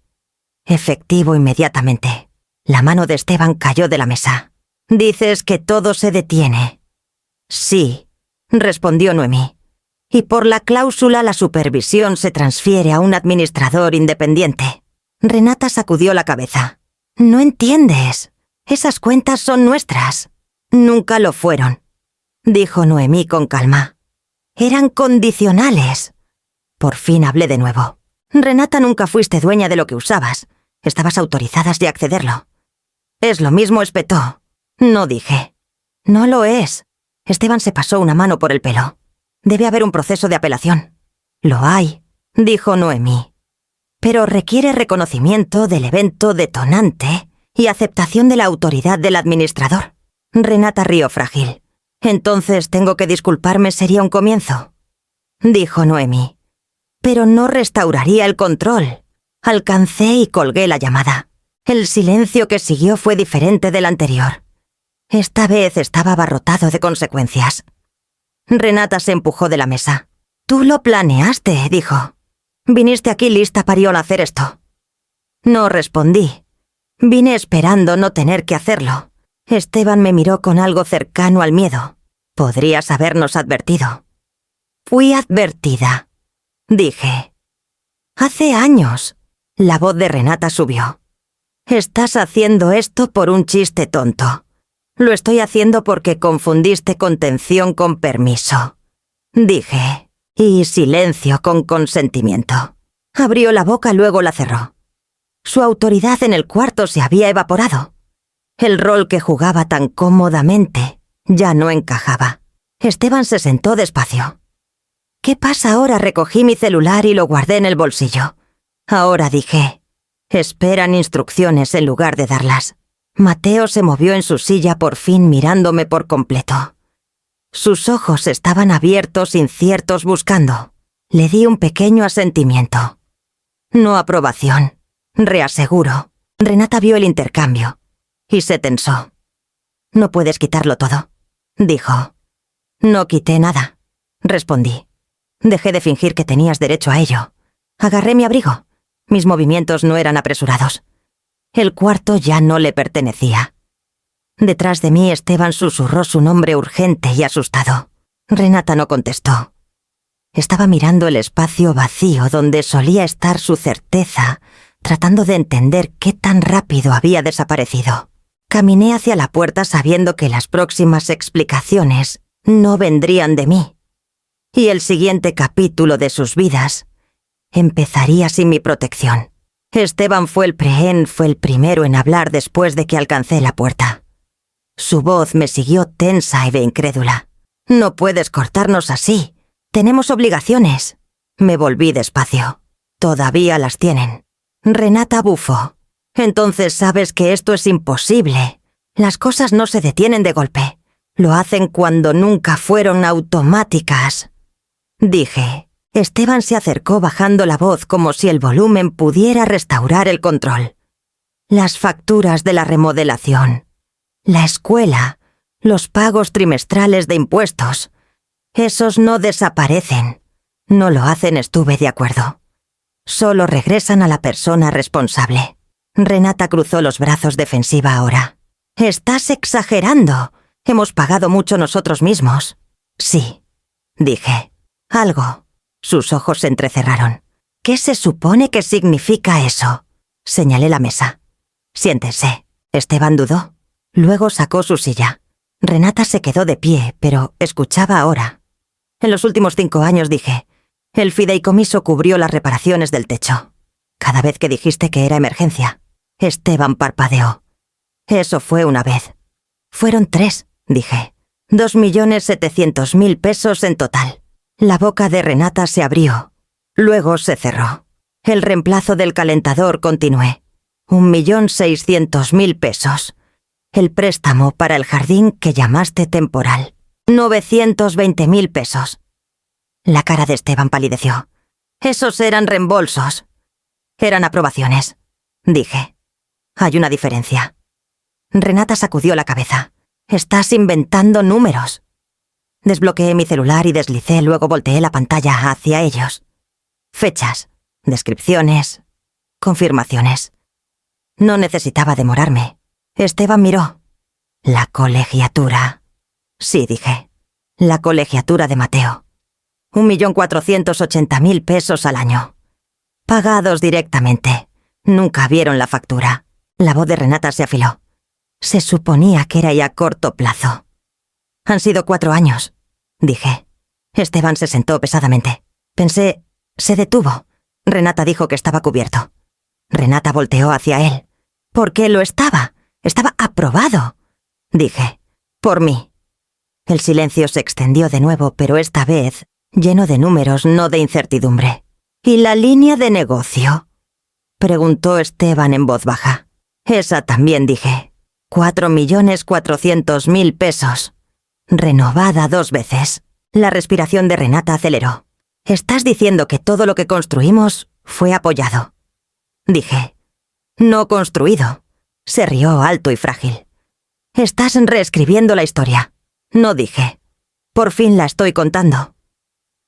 Efectivo inmediatamente». La mano de Esteban cayó de la mesa. «¿Dices que todo se detiene?» «Sí», respondió Noemí. «Y por la cláusula la supervisión se transfiere a un administrador independiente». Renata sacudió la cabeza. «No entiendes. Esas cuentas son nuestras». «Nunca lo fueron», dijo Noemí con calma. «Eran condicionales». Por fin hablé de nuevo. «Renata, nunca fuiste dueña de lo que usabas. Estabas autorizadas de accederlo». «Es lo mismo», espetó. «No dije». «No lo es». Esteban se pasó una mano por el pelo. «Debe haber un proceso de apelación». «Lo hay», dijo Noemí. «Pero requiere reconocimiento del evento detonante y aceptación de la autoridad del administrador». Renata rió frágil. «Entonces tengo que disculparme, sería un comienzo», dijo Noemí. «Pero no restauraría el control». Alcancé y colgué la llamada. El silencio que siguió fue diferente del anterior. Esta vez estaba abarrotado de consecuencias. Renata se empujó de la mesa. «Tú lo planeaste», dijo. «Viniste aquí lista para hacer esto». No respondí. Vine esperando no tener que hacerlo. Esteban me miró con algo cercano al miedo. «Podrías habernos advertido». «Fui advertida», dije. «Hace años». La voz de Renata subió. «Estás haciendo esto por un chiste tonto. Lo estoy haciendo porque confundiste contención con permiso», dije. «Y silencio con consentimiento». Abrió la boca, luego la cerró. Su autoridad en el cuarto se había evaporado. El rol que jugaba tan cómodamente ya no encajaba. Esteban se sentó despacio. «¿Qué pasa ahora?». Recogí mi celular y lo guardé en el bolsillo. «Ahora», dije. «Esperan instrucciones en lugar de darlas». Mateo se movió en su silla, por fin mirándome por completo. Sus ojos estaban abiertos, inciertos, buscando. Le di un pequeño asentimiento. No aprobación. Reaseguro. Renata vio el intercambio y se tensó. «No puedes quitarlo todo», dijo. «No quité nada», respondí. «Dejé de fingir que tenías derecho a ello. Agarré mi abrigo. Mis movimientos no eran apresurados. El cuarto ya no le pertenecía». Detrás de mí Esteban susurró su nombre urgente y asustado. Renata no contestó. Estaba mirando el espacio vacío donde solía estar su certeza, tratando de entender qué tan rápido había desaparecido. Caminé hacia la puerta sabiendo que las próximas explicaciones no vendrían de mí. Y el siguiente capítulo de sus vidas empezaría sin mi protección. Esteban fue el primero en hablar después de que alcancé la puerta. Su voz me siguió tensa e incrédula. «No puedes cortarnos así. Tenemos obligaciones». Me volví despacio. «Todavía las tienen». Renata bufó. «Entonces sabes que esto es imposible. Las cosas no se detienen de golpe. Lo hacen cuando nunca fueron automáticas», dije. Esteban se acercó bajando la voz como si el volumen pudiera restaurar el control. «Las facturas de la remodelación, la escuela, los pagos trimestrales de impuestos, esos no desaparecen. No lo hacen, estuve de acuerdo. Solo regresan a la persona responsable». Renata cruzó los brazos defensiva ahora. «Estás exagerando. Hemos pagado mucho nosotros mismos». «Sí», dije. «Algo». Sus ojos se entrecerraron. «¿Qué se supone que significa eso?». Señalé la mesa. «Siéntese». Esteban dudó. Luego sacó su silla. Renata se quedó de pie, pero escuchaba ahora. «En los últimos 5 años», dije, «el fideicomiso cubrió las reparaciones del techo. Cada vez que dijiste que era emergencia». Esteban parpadeó. «Eso fue una vez». «Fueron 3», dije. 2.700.000 pesos en total». La boca de Renata se abrió. Luego se cerró. «El reemplazo del calentador», continué. 1.600.000 pesos. «El préstamo para el jardín que llamaste temporal. 920.000 pesos». La cara de Esteban palideció. «Esos eran reembolsos». «Eran aprobaciones», dije. «Hay una diferencia». Renata sacudió la cabeza. «Estás inventando números». Desbloqueé mi celular y deslicé, luego volteé la pantalla hacia ellos. Fechas, descripciones, confirmaciones. No necesitaba demorarme. Esteban miró. «La colegiatura». «Sí», dije. «La colegiatura de Mateo. 1.480.000 pesos al año. Pagados directamente. Nunca vieron la factura». La voz de Renata se afiló. «Se suponía que era ya a corto plazo». «Han sido 4 años», dije. Esteban se sentó pesadamente. Pensé, se detuvo. Renata dijo que estaba cubierto. Renata volteó hacia él. «¿Por qué lo estaba? Estaba aprobado», dije. «Por mí». El silencio se extendió de nuevo, pero esta vez lleno de números, no de incertidumbre. «¿Y la línea de negocio?», preguntó Esteban en voz baja. «Esa también», dije. 4.400.000 pesos. Renovada 2 veces. La respiración de Renata aceleró. «Estás diciendo que todo lo que construimos fue apoyado», dije. «No construido». Se rió alto y frágil. «Estás reescribiendo la historia». No, dije. «Por fin la estoy contando».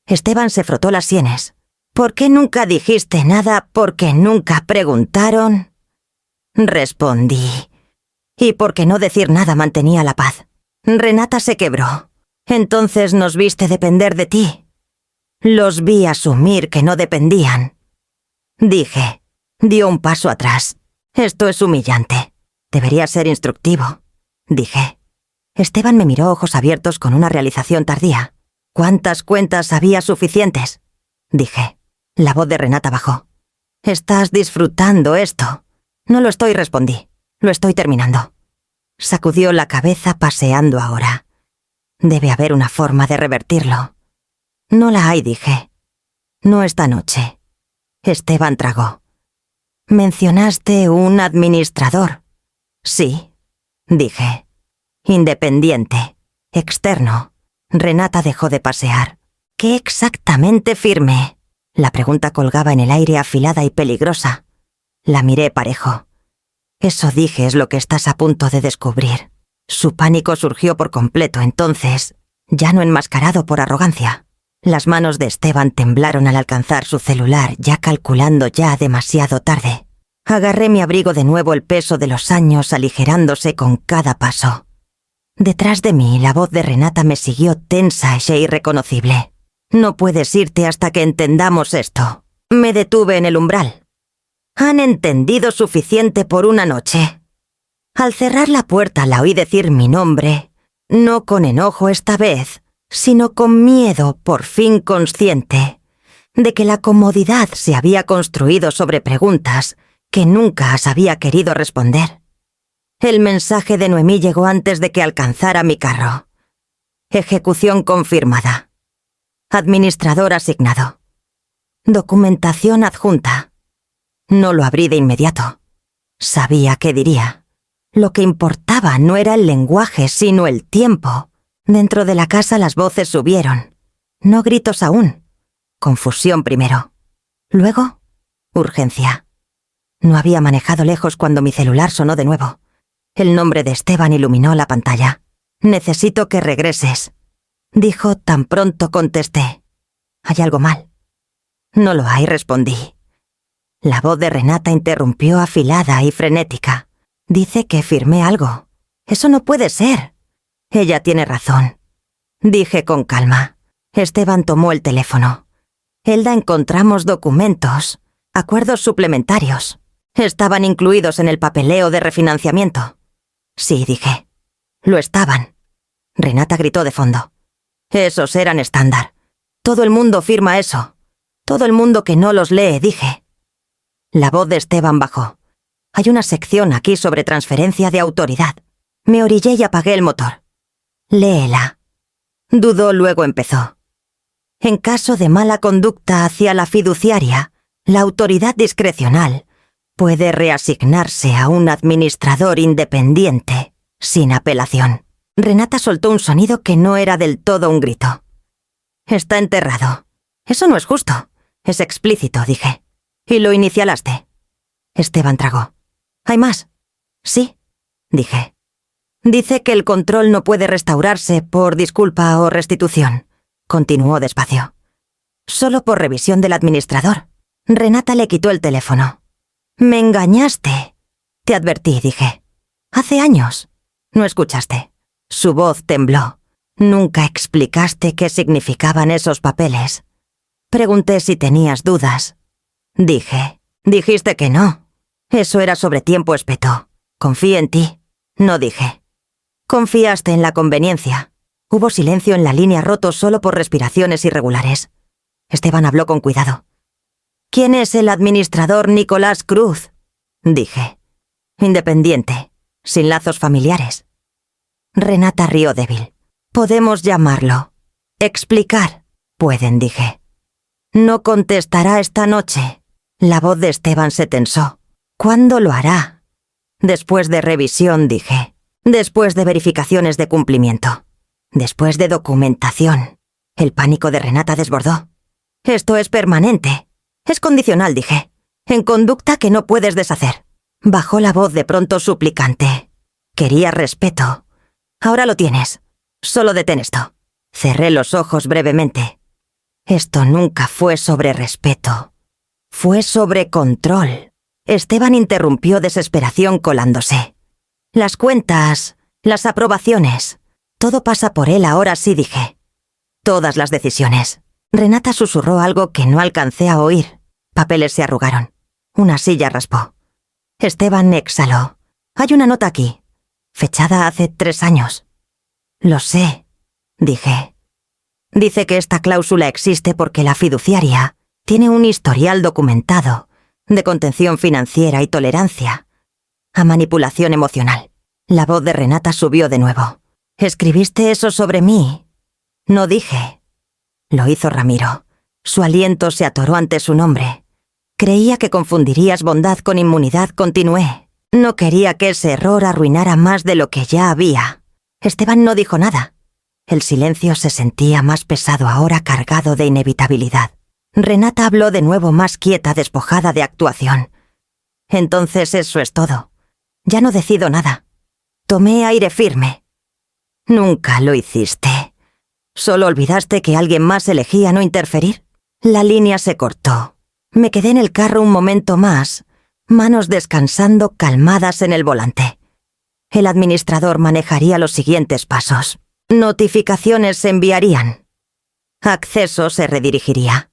Esteban se frotó las sienes. «¿Por qué nunca dijiste nada? ¿Porque nunca preguntaron?», respondí. «Y porque no decir nada mantenía la paz». Renata se quebró. «Entonces nos viste depender de ti». «Los vi asumir que no dependían», dije. Dio un paso atrás. «Esto es humillante. Debería ser instructivo», dije. Esteban me miró ojos abiertos con una realización tardía. «¿Cuántas cuentas había suficientes?», dije. La voz de Renata bajó. «¿Estás disfrutando esto?». «No lo estoy», respondí. «Lo estoy terminando». Sacudió la cabeza paseando ahora. «Debe haber una forma de revertirlo». «No la hay», dije. «No esta noche». Esteban tragó. «Mencionaste un administrador». «Sí», dije. «Independiente, externo. Renata dejó de pasear. ¿Qué exactamente firmé? La pregunta colgaba en el aire afilada y peligrosa. La miré parejo. Eso dije es lo que estás a punto de descubrir. Su pánico surgió por completo entonces, ya no enmascarado por arrogancia. Las manos de Esteban temblaron al alcanzar su celular, ya calculando ya demasiado tarde. Agarré mi abrigo de nuevo, el peso de los años aligerándose con cada paso. Detrás de mí, la voz de Renata me siguió tensa e irreconocible. «No puedes irte hasta que entendamos esto». Me detuve en el umbral. «Han entendido suficiente por una noche». Al cerrar la puerta la oí decir mi nombre, no con enojo esta vez, sino con miedo por fin consciente, de que la comodidad se había construido sobre preguntas que nunca había querido responder. El mensaje de Noemí llegó antes de que alcanzara mi carro. Ejecución confirmada. Administrador asignado. Documentación adjunta. No lo abrí de inmediato. Sabía qué diría. Lo que importaba no era el lenguaje, sino el tiempo. Dentro de la casa las voces subieron. No gritos aún. Confusión primero. Luego, urgencia. No había manejado lejos cuando mi celular sonó de nuevo. El nombre de Esteban iluminó la pantalla. «Necesito que regreses», dijo tan pronto contesté. «¿Hay algo mal?» «No lo hay», respondí. La voz de Renata interrumpió afilada y frenética. «Dice que firmé algo. Eso no puede ser». «Ella tiene razón», dije con calma. Esteban tomó el teléfono. «Elda, encontramos documentos, acuerdos suplementarios. Estaban incluidos en el papeleo de refinanciamiento». «Sí», dije. «Lo estaban». Renata gritó de fondo. «Esos eran estándar. Todo el mundo firma eso. Todo el mundo que no los lee», dije. La voz de Esteban bajó. «Hay una sección aquí sobre transferencia de autoridad». Me orillé y apagué el motor. «Léela». Dudó, luego empezó. «En caso de mala conducta hacia la fiduciaria, la autoridad discrecional puede reasignarse a un administrador independiente, sin apelación». Renata soltó un sonido que no era del todo un grito. «Está enterrado». «Eso no es justo. Es explícito», dije. «Y lo inicialaste». Esteban tragó. «¿Hay más?» «Sí», dije. «Dice que el control no puede restaurarse por disculpa o restitución», continuó despacio. «Solo por revisión del administrador». Renata le quitó el teléfono. «Me engañaste». «Te advertí», dije. «Hace años». «No escuchaste». Su voz tembló. «Nunca explicaste qué significaban esos papeles». Pregunté si tenías dudas. Dije. «Dijiste que no». «Eso era sobre tiempo», espetó. «Confío en ti». No dije. «Confiaste en la conveniencia». Hubo silencio en la línea, roto solo por respiraciones irregulares. Esteban habló con cuidado. «¿Quién es el administrador Nicolás Cruz?», dije. «Independiente, sin lazos familiares». Renata rió débil. «Podemos llamarlo. Explicar». «Pueden», dije. «No contestará esta noche». La voz de Esteban se tensó. «¿Cuándo lo hará?» «Después de revisión», dije. «Después de verificaciones de cumplimiento. Después de documentación». El pánico de Renata desbordó. «Esto es permanente. Es condicional», dije. «En conducta que no puedes deshacer». Bajó la voz de pronto suplicante. «Quería respeto. Ahora lo tienes. Solo detén esto». Cerré los ojos brevemente. Esto nunca fue sobre respeto. Fue sobre control. Esteban interrumpió, desesperación colándose. «Las cuentas, las aprobaciones. Todo pasa por él ahora», sí, dije. «Todas las decisiones». Renata susurró algo que no alcancé a oír. Papeles se arrugaron. Una silla raspó. Esteban exhaló. «Hay una nota aquí, fechada hace 3 años». «Lo sé», dije. «Dice que esta cláusula existe porque la fiduciaria tiene un historial documentado de contención financiera y tolerancia a manipulación emocional». La voz de Renata subió de nuevo. «¿Escribiste eso sobre mí?» «No dije». Lo hizo Ramiro. Su aliento se atoró ante su nombre. «Creía que confundirías bondad con inmunidad», continué. «No quería que ese error arruinara más de lo que ya había». Esteban no dijo nada. El silencio se sentía más pesado ahora, cargado de inevitabilidad. Renata habló de nuevo, más quieta, despojada de actuación. Entonces eso es todo. Ya no decido nada. Tomé aire firme. Nunca lo hiciste. ¿Solo olvidaste que alguien más elegía no interferir? La línea se cortó. Me quedé en el carro un momento más, manos descansando calmadas en el volante. El administrador manejaría los siguientes pasos. Notificaciones se enviarían. Acceso se redirigiría.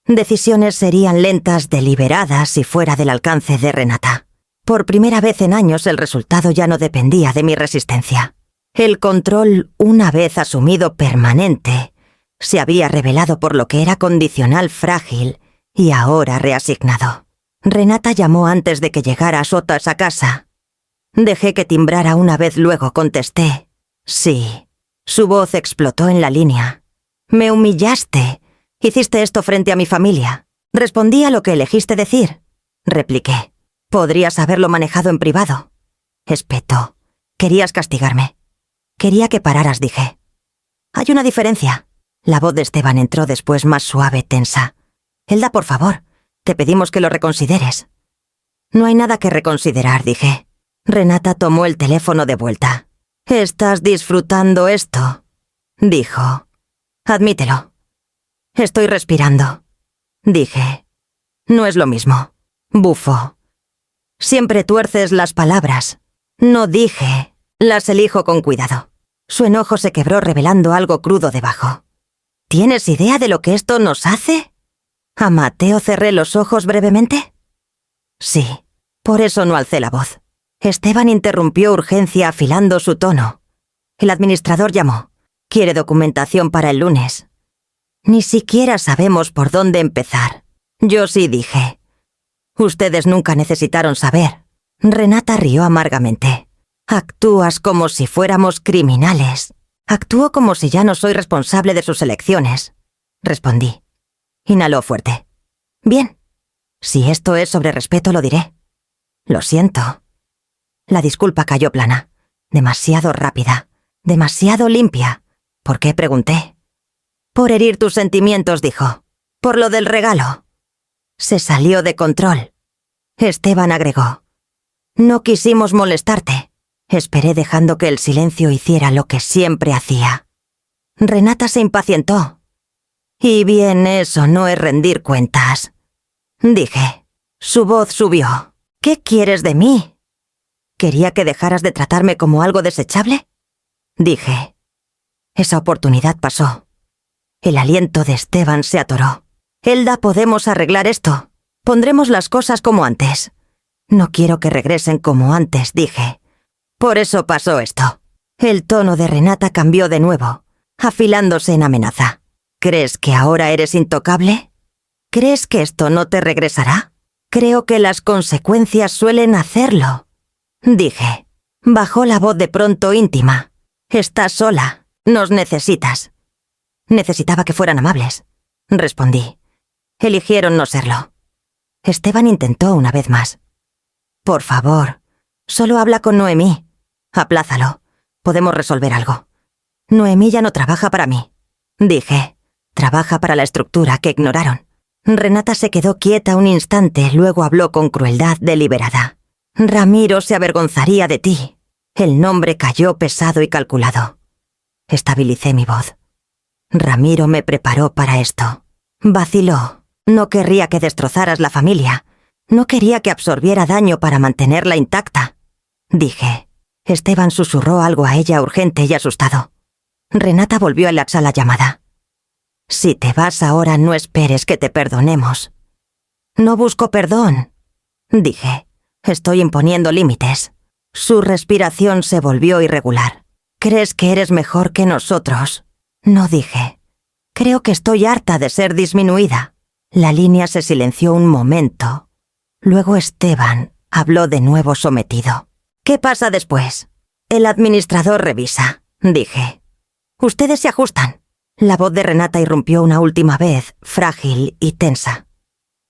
Decisiones serían lentas, deliberadas y fuera del alcance de Renata. Por primera vez en años el resultado ya no dependía de mi resistencia. El control, una vez asumido permanente, se había revelado por lo que era condicional, frágil y ahora reasignado. Renata llamó antes de que llegara Sotas a casa. Dejé que timbrara una vez, luego contesté. Sí. Su voz explotó en la línea. Me humillaste. Hiciste esto frente a mi familia. Respondí a lo que elegiste decir. Repliqué. Podrías haberlo manejado en privado. Espetó. Querías castigarme. Quería que pararas, dije. Hay una diferencia. La voz de Esteban entró después, más suave, tensa. Elda, por favor, te pedimos que lo reconsideres. No hay nada que reconsiderar, dije. Renata tomó el teléfono de vuelta. ¿Estás disfrutando esto?, dijo. Admítelo. Estoy respirando, dije. No es lo mismo. Bufó. Siempre tuerces las palabras. No dije. Las elijo con cuidado. Su enojo se quebró, revelando algo crudo debajo. ¿Tienes idea de lo que esto nos hace? ¿A Mateo cerré los ojos brevemente? Sí. Por eso no alcé la voz. Esteban interrumpió urgencia, afilando su tono. El administrador llamó. Quiere documentación para el lunes. Ni siquiera sabemos por dónde empezar. Yo sí dije. Ustedes nunca necesitaron saber. Renata rió amargamente. Actúas como si fuéramos criminales. Actúo como si ya no soy responsable de sus elecciones. Respondí. Inhaló fuerte. Bien. Si esto es sobre respeto, lo diré. Lo siento. La disculpa cayó plana. Demasiado rápida. Demasiado limpia. ¿Por qué?, pregunté. Por herir tus sentimientos, dijo. Por lo del regalo. Se salió de control. Esteban agregó. No quisimos molestarte. Esperé, dejando que el silencio hiciera lo que siempre hacía. Renata se impacientó. Y bien, eso no es rendir cuentas. Dije. Su voz subió. ¿Qué quieres de mí? ¿Quería que dejaras de tratarme como algo desechable? Dije. Esa oportunidad pasó. El aliento de Esteban se atoró. Elda, podemos arreglar esto. Pondremos las cosas como antes. No quiero que regresen como antes, dije. Por eso pasó esto. El tono de Renata cambió de nuevo, afilándose en amenaza. ¿Crees que ahora eres intocable? ¿Crees que esto no te regresará? Creo que las consecuencias suelen hacerlo, dije. Bajó la voz de pronto, íntima. Estás sola. Nos necesitas. Necesitaba que fueran amables, respondí. Eligieron no serlo. Esteban intentó una vez más. Por favor, solo habla con Noemí. Aplázalo. Podemos resolver algo. Noemí ya no trabaja para mí, dije. Trabaja para la estructura que ignoraron. Renata se quedó quieta un instante, luego habló con crueldad deliberada. Ramiro se avergonzaría de ti. El nombre cayó pesado y calculado. Estabilicé mi voz. Ramiro me preparó para esto. Vaciló. No querría que destrozaras la familia. No quería que absorbiera daño para mantenerla intacta, dije. Esteban susurró algo a ella, urgente y asustado. Renata volvió a enlazar la llamada. Si te vas ahora, no esperes que te perdonemos. No busco perdón, dije. Estoy imponiendo límites. Su respiración se volvió irregular. ¿Crees que eres mejor que nosotros? No, dije. Creo que estoy harta de ser disminuida. La línea se silenció un momento. Luego Esteban habló de nuevo, sometido. ¿Qué pasa después? El administrador revisa, dije. Ustedes se ajustan. La voz de Renata irrumpió una última vez, frágil y tensa.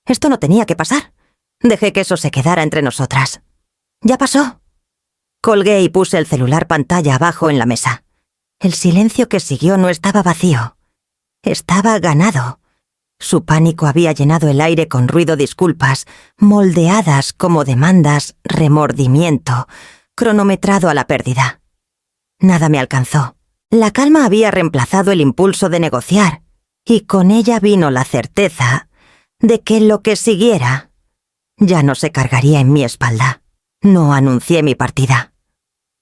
Esto no tenía que pasar. Dejé que eso se quedara entre nosotras. ¿Ya pasó? Colgué y puse el celular pantalla abajo en la mesa. El silencio que siguió no estaba vacío. Estaba ganado. Su pánico había llenado el aire con ruido disculpas, moldeadas como demandas, remordimiento, cronometrado a la pérdida. Nada me alcanzó. La calma había reemplazado el impulso de negociar, y con ella vino la certeza de que lo que siguiera ya no se cargaría en mi espalda. No anuncié mi partida.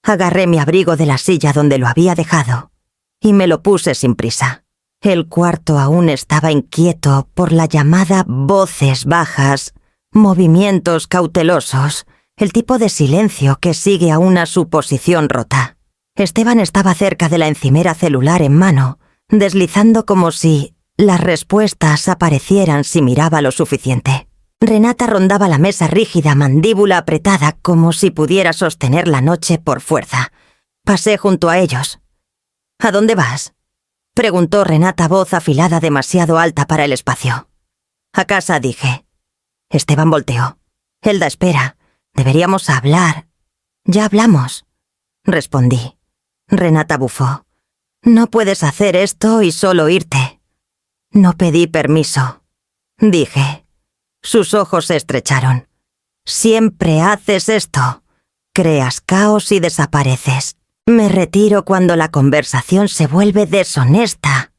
Agarré mi abrigo de la silla donde lo había dejado y me lo puse sin prisa. El cuarto aún estaba inquieto por la llamada voces bajas, movimientos cautelosos, el tipo de silencio que sigue a una suposición rota. Esteban estaba cerca de la encimera celular en mano, deslizando como si las respuestas aparecieran si miraba lo suficiente. Renata rondaba la mesa rígida, mandíbula apretada, como si pudiera sostener la noche por fuerza. Pasé junto a ellos. «¿A dónde vas?», preguntó Renata, voz afilada demasiado alta para el espacio. «A casa», dije. Esteban volteó. «Elda, espera. Deberíamos hablar». «Ya hablamos», respondí. Renata bufó. «No puedes hacer esto y solo irte». «No pedí permiso», dije. Sus ojos se estrecharon. «Siempre haces esto. Creas caos y desapareces. Me retiro cuando la conversación se vuelve deshonesta»,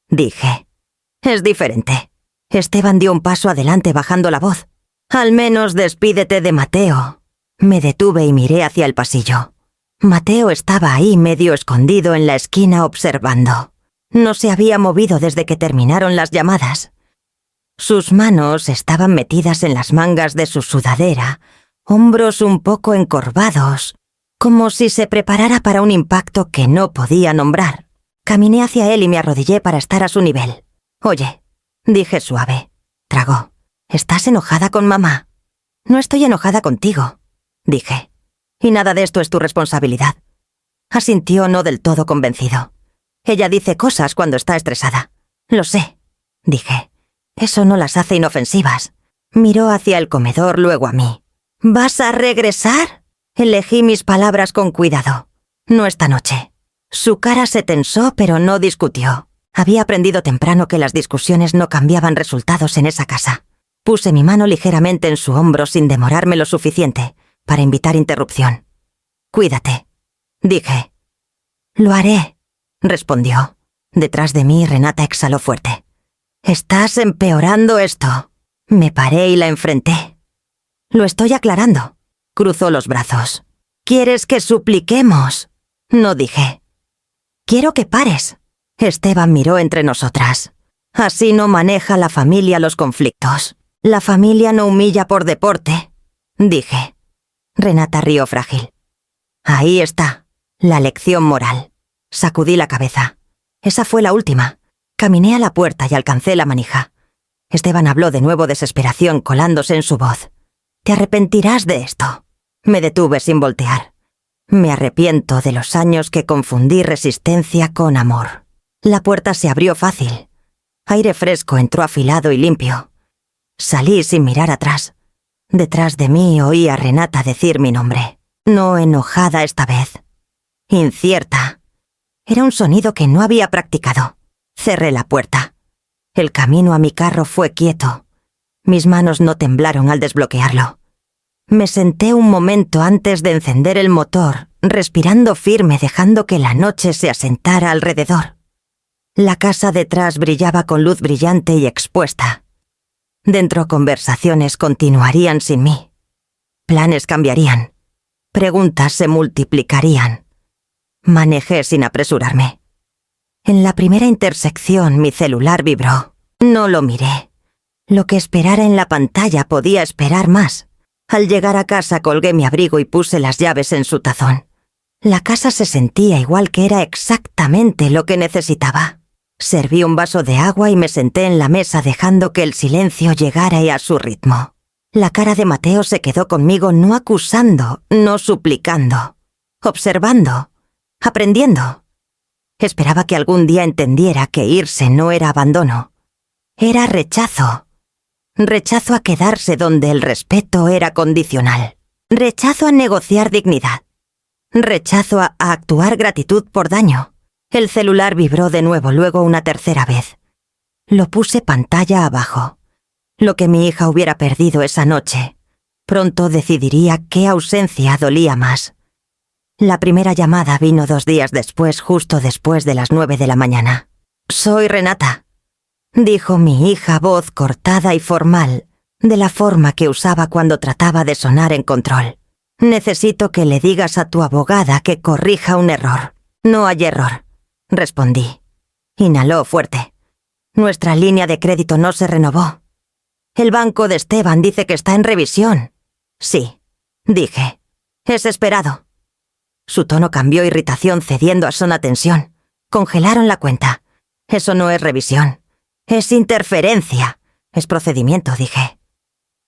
dije. «Es diferente». Esteban dio un paso adelante bajando la voz. «Al menos despídete de Mateo». Me detuve y miré hacia el pasillo. Mateo estaba ahí medio escondido en la esquina observando. No se había movido desde que terminaron las llamadas. Sus manos estaban metidas en las mangas de su sudadera, hombros un poco encorvados, como si se preparara para un impacto que no podía nombrar. Caminé hacia él y me arrodillé para estar a su nivel. «Oye», dije suave. Tragó. «¿Estás enojada con mamá?» «No estoy enojada contigo», dije. «Y nada de esto es tu responsabilidad». Asintió no del todo convencido. «Ella dice cosas cuando está estresada». «Lo sé», dije. «Eso no las hace inofensivas». Miró hacia el comedor, luego a mí. «¿Vas a regresar?». Elegí mis palabras con cuidado. «No esta noche». Su cara se tensó, pero no discutió. Había aprendido temprano que las discusiones no cambiaban resultados en esa casa. Puse mi mano ligeramente en su hombro sin demorarme lo suficiente para invitar interrupción. «Cuídate», dije. «Lo haré», respondió. Detrás de mí, Renata exhaló fuerte. «Estás empeorando esto». Me paré y la enfrenté. «Lo estoy aclarando». Cruzó los brazos. «¿Quieres que supliquemos?». No dije. «Quiero que pares». Esteban miró entre nosotras. «Así no maneja la familia los conflictos. La familia no humilla por deporte», dije. Renata rió frágil. «Ahí está, la lección moral». Sacudí la cabeza. Esa fue la última. Caminé a la puerta y alcancé la manija. Esteban habló de nuevo, desesperación colándose en su voz. «Te arrepentirás de esto». Me detuve sin voltear. Me arrepiento de los años que confundí resistencia con amor. La puerta se abrió fácil. Aire fresco entró afilado y limpio. Salí sin mirar atrás. Detrás de mí oí a Renata decir mi nombre. No enojada esta vez. Incierta. Era un sonido que no había practicado. Cerré la puerta. El camino a mi carro fue quieto. Mis manos no temblaron al desbloquearlo. Me senté un momento antes de encender el motor, respirando firme, dejando que la noche se asentara alrededor. La casa detrás brillaba con luz brillante y expuesta. Dentro conversaciones continuarían sin mí. Planes cambiarían. Preguntas se multiplicarían. Manejé sin apresurarme. En la primera intersección mi celular vibró. No lo miré. Lo que esperara en la pantalla podía esperar más. Al llegar a casa colgué mi abrigo y puse las llaves en su tazón. La casa se sentía igual, que era exactamente lo que necesitaba. Serví un vaso de agua y me senté en la mesa dejando que el silencio llegara a su ritmo. La cara de Mateo se quedó conmigo, no acusando, no suplicando, observando, aprendiendo. Esperaba que algún día entendiera que irse no era abandono. Era rechazo. Rechazo a quedarse donde el respeto era condicional. Rechazo a negociar dignidad. Rechazo a actuar gratitud por daño. El celular vibró de nuevo, luego una tercera vez. Lo puse pantalla abajo. Lo que mi hija hubiera perdido esa noche. Pronto decidiría qué ausencia dolía más. La primera llamada vino 2 días después, justo después de las 9 de la mañana. «Soy Renata», dijo mi hija, voz cortada y formal, de la forma que usaba cuando trataba de sonar en control. «Necesito que le digas a tu abogada que corrija un error». «No hay error», respondí. Inhaló fuerte. «Nuestra línea de crédito no se renovó. El banco de Esteban dice que está en revisión». «Sí», dije. «Es esperado». Su tono cambió, irritación cediendo a sona tensión. «Congelaron la cuenta. Eso no es revisión. Es interferencia. Es procedimiento», dije.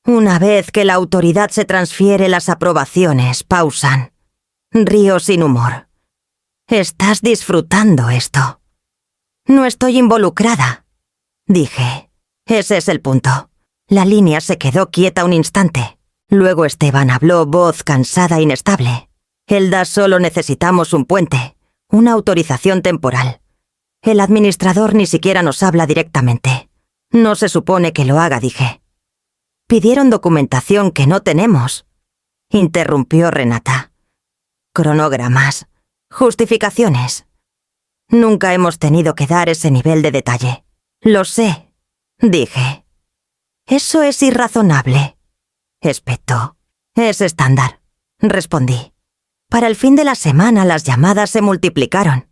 «Una vez que la autoridad se transfiere, las aprobaciones pausan». Río sin humor. «¿Estás disfrutando esto?» «No estoy involucrada», dije. «Ese es el punto». La línea se quedó quieta un instante. Luego Esteban habló, voz cansada e inestable. «Elda, solo necesitamos un puente, una autorización temporal. El administrador ni siquiera nos habla directamente. No se supone que lo haga», dije. «Pidieron documentación que no tenemos», interrumpió Renata. «Cronogramas, justificaciones. Nunca hemos tenido que dar ese nivel de detalle». «Lo sé», dije. «Eso es irrazonable», espetó. «Es estándar», respondí. Para el fin de la semana las llamadas se multiplicaron.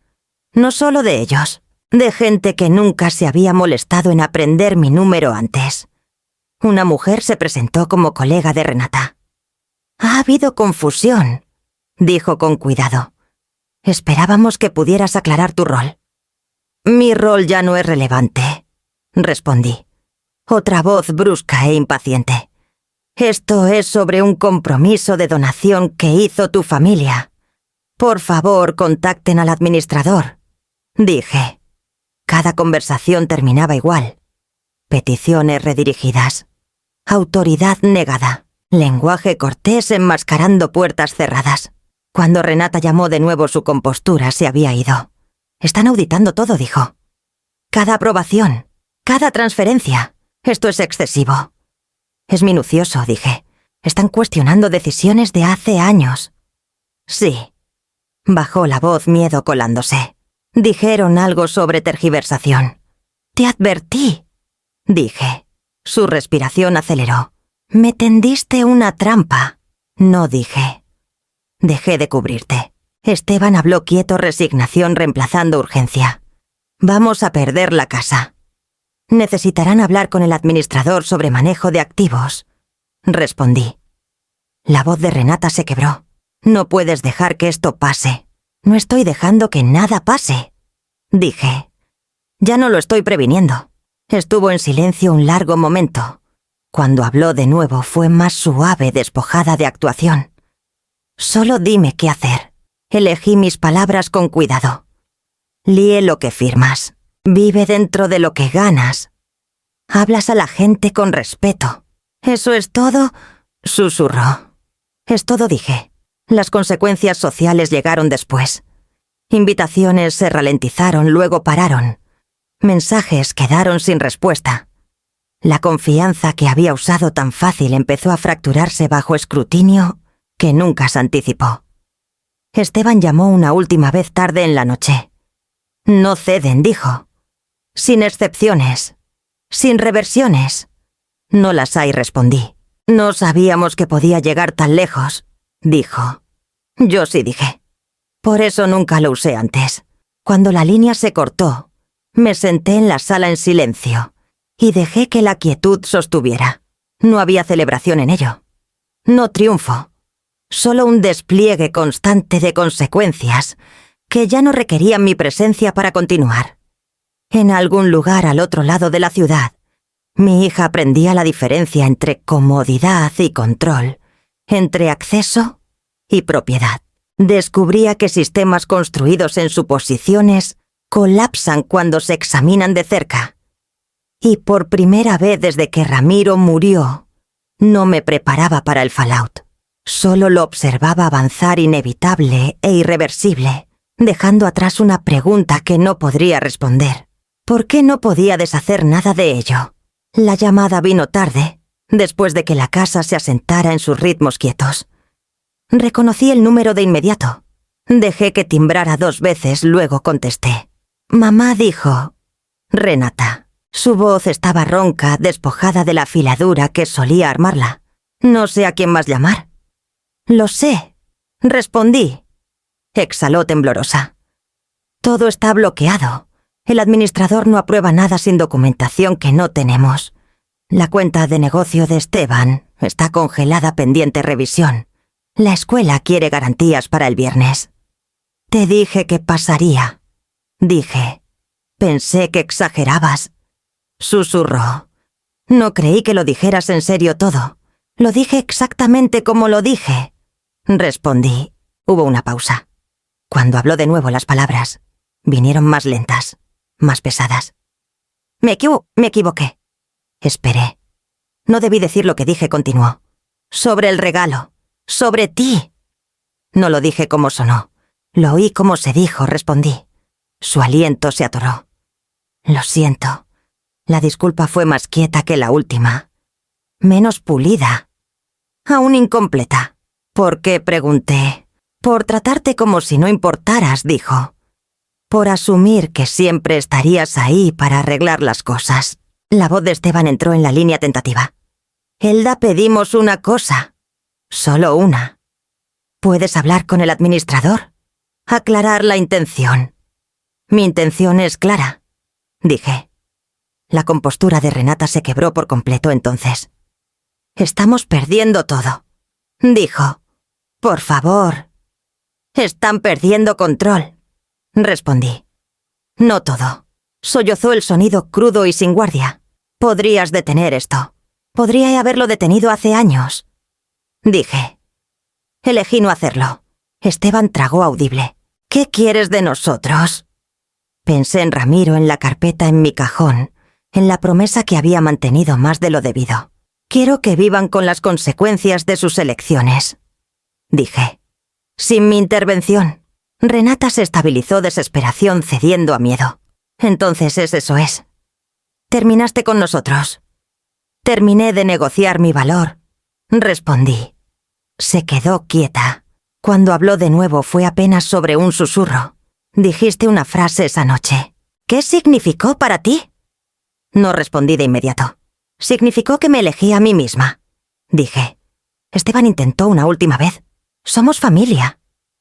No solo de ellos, de gente que nunca se había molestado en aprender mi número antes. Una mujer se presentó como colega de Renata. «Ha habido confusión», dijo con cuidado. «Esperábamos que pudieras aclarar tu rol». «Mi rol ya no es relevante», respondí. Otra voz brusca e impaciente. «Esto es sobre un compromiso de donación que hizo tu familia. Por favor, contacten al administrador», dije. Cada conversación terminaba igual. Peticiones redirigidas. Autoridad negada. Lenguaje cortés enmascarando puertas cerradas. Cuando Renata llamó de nuevo, su compostura se había ido. «Están auditando todo», dijo. «Cada aprobación, cada transferencia. Esto es excesivo». «Es minucioso», dije. «Están cuestionando decisiones de hace años». «Sí». Bajó la voz, miedo colándose. «Dijeron algo sobre tergiversación». «Te advertí», dije. Su respiración aceleró. «Me tendiste una trampa». «No», dije. «Dejé de cubrirte». Esteban habló quieto, resignación reemplazando urgencia. «Vamos a perder la casa». «Necesitarán hablar con el administrador sobre manejo de activos», respondí. La voz de Renata se quebró. «No puedes dejar que esto pase». «No estoy dejando que nada pase», dije. «Ya no lo estoy previniendo». Estuvo en silencio un largo momento. Cuando habló de nuevo fue más suave, despojada de actuación. «Solo dime qué hacer». Elegí mis palabras con cuidado. «Lee lo que firmas. Vive dentro de lo que ganas. Hablas a la gente con respeto». «¿Eso es todo?», susurró. «Es todo», dije. Las consecuencias sociales llegaron después. Invitaciones se ralentizaron, luego pararon. Mensajes quedaron sin respuesta. La confianza que había usado tan fácil empezó a fracturarse bajo escrutinio que nunca se anticipó. Esteban llamó una última vez tarde en la noche. «No ceden», dijo. «Sin excepciones. Sin reversiones». «No las hay», respondí. «No sabíamos que podía llegar tan lejos», dijo. «Yo sí», dije. «Por eso nunca lo usé antes». Cuando la línea se cortó, me senté en la sala en silencio y dejé que la quietud sostuviera. No había celebración en ello. No triunfo. Solo un despliegue constante de consecuencias que ya no requerían mi presencia para continuar. En algún lugar al otro lado de la ciudad, mi hija aprendía la diferencia entre comodidad y control, entre acceso y propiedad. Descubría que sistemas construidos en suposiciones colapsan cuando se examinan de cerca. Y por primera vez desde que Ramiro murió, no me preparaba para el fallout. Solo lo observaba avanzar inevitable e irreversible, dejando atrás una pregunta que no podría responder. ¿Por qué no podía deshacer nada de ello? La llamada vino tarde, después de que la casa se asentara en sus ritmos quietos. Reconocí el número de inmediato. Dejé que timbrara 2 veces, luego contesté. Mamá dijo: Renata. Su voz estaba ronca, despojada de la afiladura que solía armarla. No sé a quién más llamar. Lo sé, respondí. Exhaló temblorosa. Todo está bloqueado. El administrador no aprueba nada sin documentación que no tenemos. La cuenta de negocio de Esteban está congelada pendiente revisión. La escuela quiere garantías para el viernes. Te dije que pasaría. Dije. Pensé que exagerabas. Susurró. No creí que lo dijeras en serio todo. Lo dije exactamente como lo dije. Respondí. Hubo una pausa. Cuando habló de nuevo las palabras, vinieron más lentas, más pesadas. Me equivoqué. Esperé. No debí decir lo que dije, continuó. Sobre el regalo. Sobre ti. No lo dije como sonó. Lo oí como se dijo, respondí. Su aliento se atoró. Lo siento. La disculpa fue más quieta que la última. Menos pulida. Aún incompleta. ¿Por qué?, pregunté. Por tratarte como si no importaras, dijo. Por asumir que siempre estarías ahí para arreglar las cosas. La voz de Esteban entró en la línea tentativa. Elda, pedimos una cosa. Solo una. ¿Puedes hablar con el administrador? Aclarar la intención. Mi intención es clara, dije. La compostura de Renata se quebró por completo entonces. Estamos perdiendo todo, dijo. Por favor. Están perdiendo control, respondí. No todo. Sollozó el sonido crudo y sin guardia. Podrías detener esto. Podría haberlo detenido hace años. Dije. Elegí no hacerlo. Esteban tragó audible. ¿Qué quieres de nosotros? Pensé en Ramiro, en la carpeta en mi cajón, en la promesa que había mantenido más de lo debido. Quiero que vivan con las consecuencias de sus elecciones, dije. Sin mi intervención. Renata se estabilizó desesperación cediendo a miedo. Entonces eso es. Terminaste con nosotros. Terminé de negociar mi valor, respondí. Se quedó quieta. Cuando habló de nuevo fue apenas sobre un susurro. Dijiste una frase esa noche. ¿Qué significó para ti? No respondí de inmediato. Significó que me elegí a mí misma, dije. Esteban intentó una última vez. Somos familia.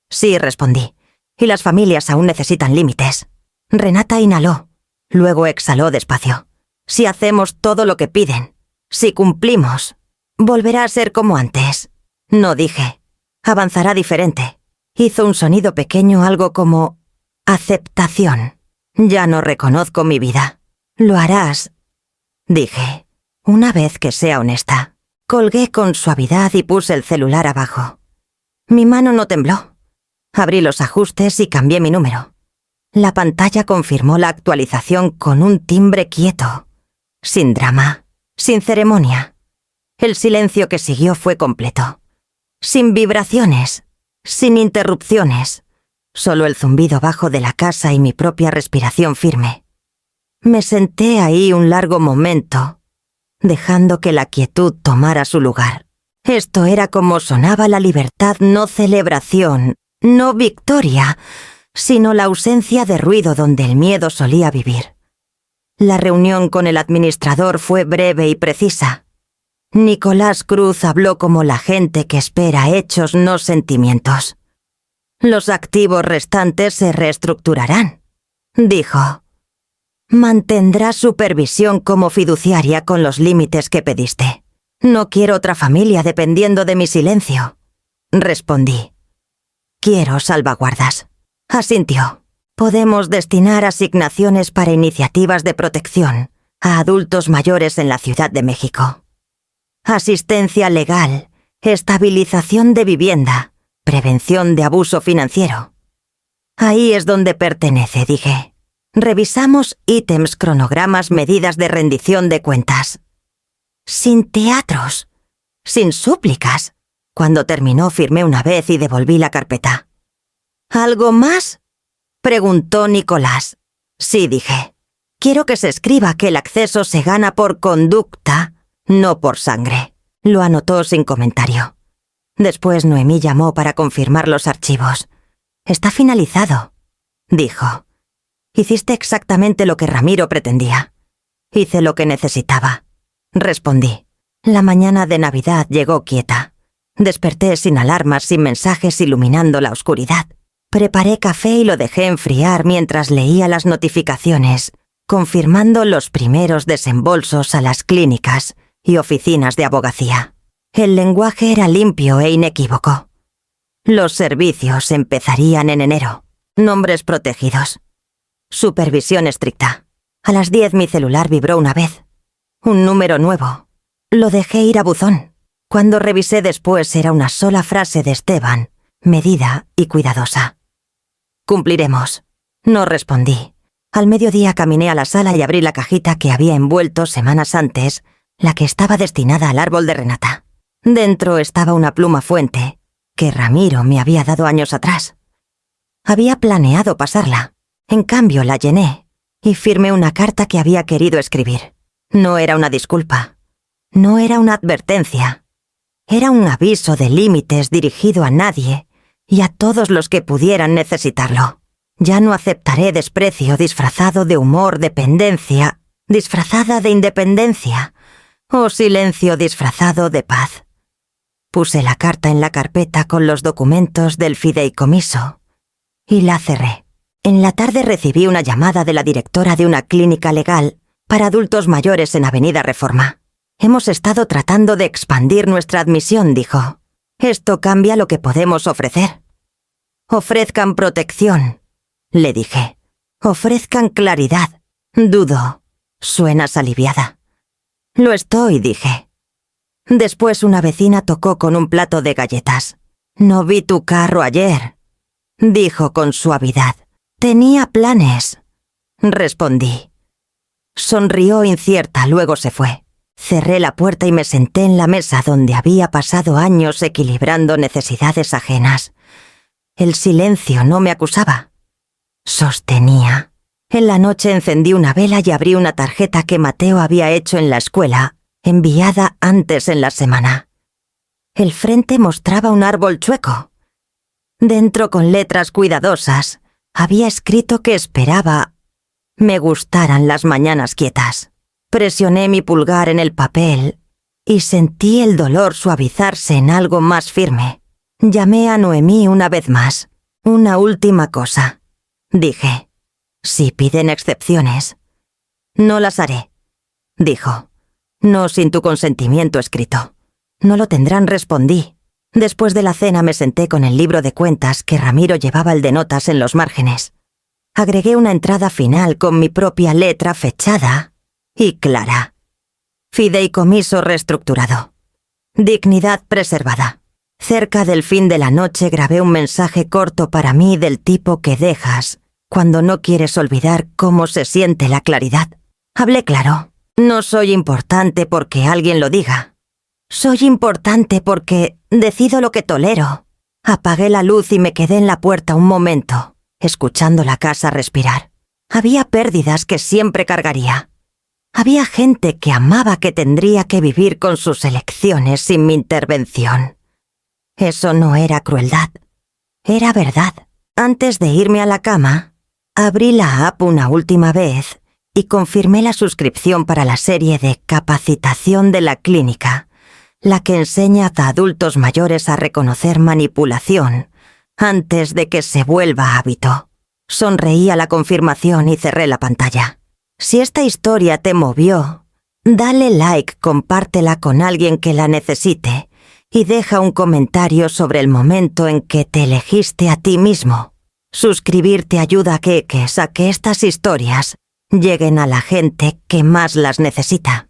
Sí, respondí. Y las familias aún necesitan límites. Renata inhaló. Luego exhaló despacio. Si hacemos todo lo que piden, si cumplimos, volverá a ser como antes. No, dije. Avanzará diferente. Hizo un sonido pequeño, algo como aceptación. Ya no reconozco mi vida. Lo harás, dije. Una vez que sea honesta. Colgué con suavidad y puse el celular abajo. Mi mano no tembló. Abrí los ajustes y cambié mi número. La pantalla confirmó la actualización con un timbre quieto, sin drama, sin ceremonia. El silencio que siguió fue completo. Sin vibraciones, sin interrupciones, solo el zumbido bajo de la casa y mi propia respiración firme. Me senté ahí un largo momento, dejando que la quietud tomara su lugar. Esto era como sonaba la libertad, no celebración, no victoria, sino la ausencia de ruido donde el miedo solía vivir. La reunión con el administrador fue breve y precisa. Nicolás Cruz habló como la gente que espera hechos, no sentimientos. Los activos restantes se reestructurarán, dijo. Mantendrá supervisión como fiduciaria con los límites que pediste. No quiero otra familia dependiendo de mi silencio, respondí. Quiero salvaguardas. Asintió. Podemos destinar asignaciones para iniciativas de protección a adultos mayores en la Ciudad de México. Asistencia legal, estabilización de vivienda, prevención de abuso financiero. Ahí es donde pertenece, dije. Revisamos ítems, cronogramas, medidas de rendición de cuentas. Sin teatros, sin súplicas. Cuando terminó firmé una vez y devolví la carpeta. ¿Algo más? preguntó Nicolás. Sí, dije. Quiero que se escriba que el acceso se gana por conducta, no por sangre. Lo anotó sin comentario. Después Noemí llamó para confirmar los archivos. Está finalizado, dijo. Hiciste exactamente lo que Ramiro pretendía. Hice lo que necesitaba, respondí. La mañana de Navidad llegó quieta. Desperté sin alarmas, sin mensajes, iluminando la oscuridad. Preparé café y lo dejé enfriar mientras leía las notificaciones, confirmando los primeros desembolsos a las clínicas y oficinas de abogacía. El lenguaje era limpio e inequívoco. Los servicios empezarían en enero. Nombres protegidos. Supervisión estricta. A las 10 mi celular vibró una vez. Un número nuevo. Lo dejé ir a buzón. Cuando revisé después era una sola frase de Esteban, medida y cuidadosa. Cumpliremos. No respondí. Al mediodía caminé a la sala y abrí la cajita que había envuelto semanas antes, la que estaba destinada al árbol de Renata. Dentro estaba una pluma fuente, que Ramiro me había dado años atrás. Había planeado pasarla. En cambio la llené y firmé una carta que había querido escribir. No era una disculpa. No era una advertencia. Era un aviso de límites dirigido a nadie y a todos los que pudieran necesitarlo. Ya no aceptaré desprecio disfrazado de humor, dependencia, disfrazada de independencia, o silencio disfrazado de paz. Puse la carta en la carpeta con los documentos del fideicomiso y la cerré. En la tarde recibí una llamada de la directora de una clínica legal para adultos mayores en Avenida Reforma. Hemos estado tratando de expandir nuestra admisión, dijo. Esto cambia lo que podemos ofrecer. Ofrezcan protección, le dije. Ofrezcan claridad. Dudo. Suenas aliviada. Lo estoy, dije. Después una vecina tocó con un plato de galletas. No vi tu carro ayer, dijo con suavidad. Tenía planes, respondí. Sonrió incierta, luego se fue. Cerré la puerta y me senté en la mesa donde había pasado años equilibrando necesidades ajenas. El silencio no me acusaba. Sostenía. En la noche encendí una vela y abrí una tarjeta que Mateo había hecho en la escuela, enviada antes en la semana. El frente mostraba un árbol chueco. Dentro, con letras cuidadosas, había escrito que esperaba me gustaran las mañanas quietas. Presioné mi pulgar en el papel y sentí el dolor suavizarse en algo más firme. Llamé a Noemí una vez más. Una última cosa, dije. Si piden excepciones. No las haré, dijo. No sin tu consentimiento escrito. No lo tendrán, respondí. Después de la cena me senté con el libro de cuentas que Ramiro llevaba el de notas en los márgenes. Agregué una entrada final con mi propia letra fechada y clara. Fideicomiso reestructurado. Dignidad preservada. Cerca del fin de la noche grabé un mensaje corto para mí del tipo que dejas cuando no quieres olvidar cómo se siente la claridad. Hablé claro. No soy importante porque alguien lo diga. Soy importante porque decido lo que tolero. Apagué la luz y me quedé en la puerta un momento, escuchando la casa respirar. Había pérdidas que siempre cargaría. Había gente que amaba que tendría que vivir con sus elecciones sin mi intervención. Eso no era crueldad, era verdad. Antes de irme a la cama, abrí la app una última vez y confirmé la suscripción para la serie de capacitación de la clínica, la que enseña a adultos mayores a reconocer manipulación antes de que se vuelva hábito. Sonreí a la confirmación y cerré la pantalla. Si esta historia te movió, dale like, compártela con alguien que la necesite y deja un comentario sobre el momento en que te elegiste a ti mismo. Suscribirte ayuda a que estas historias lleguen a la gente que más las necesita.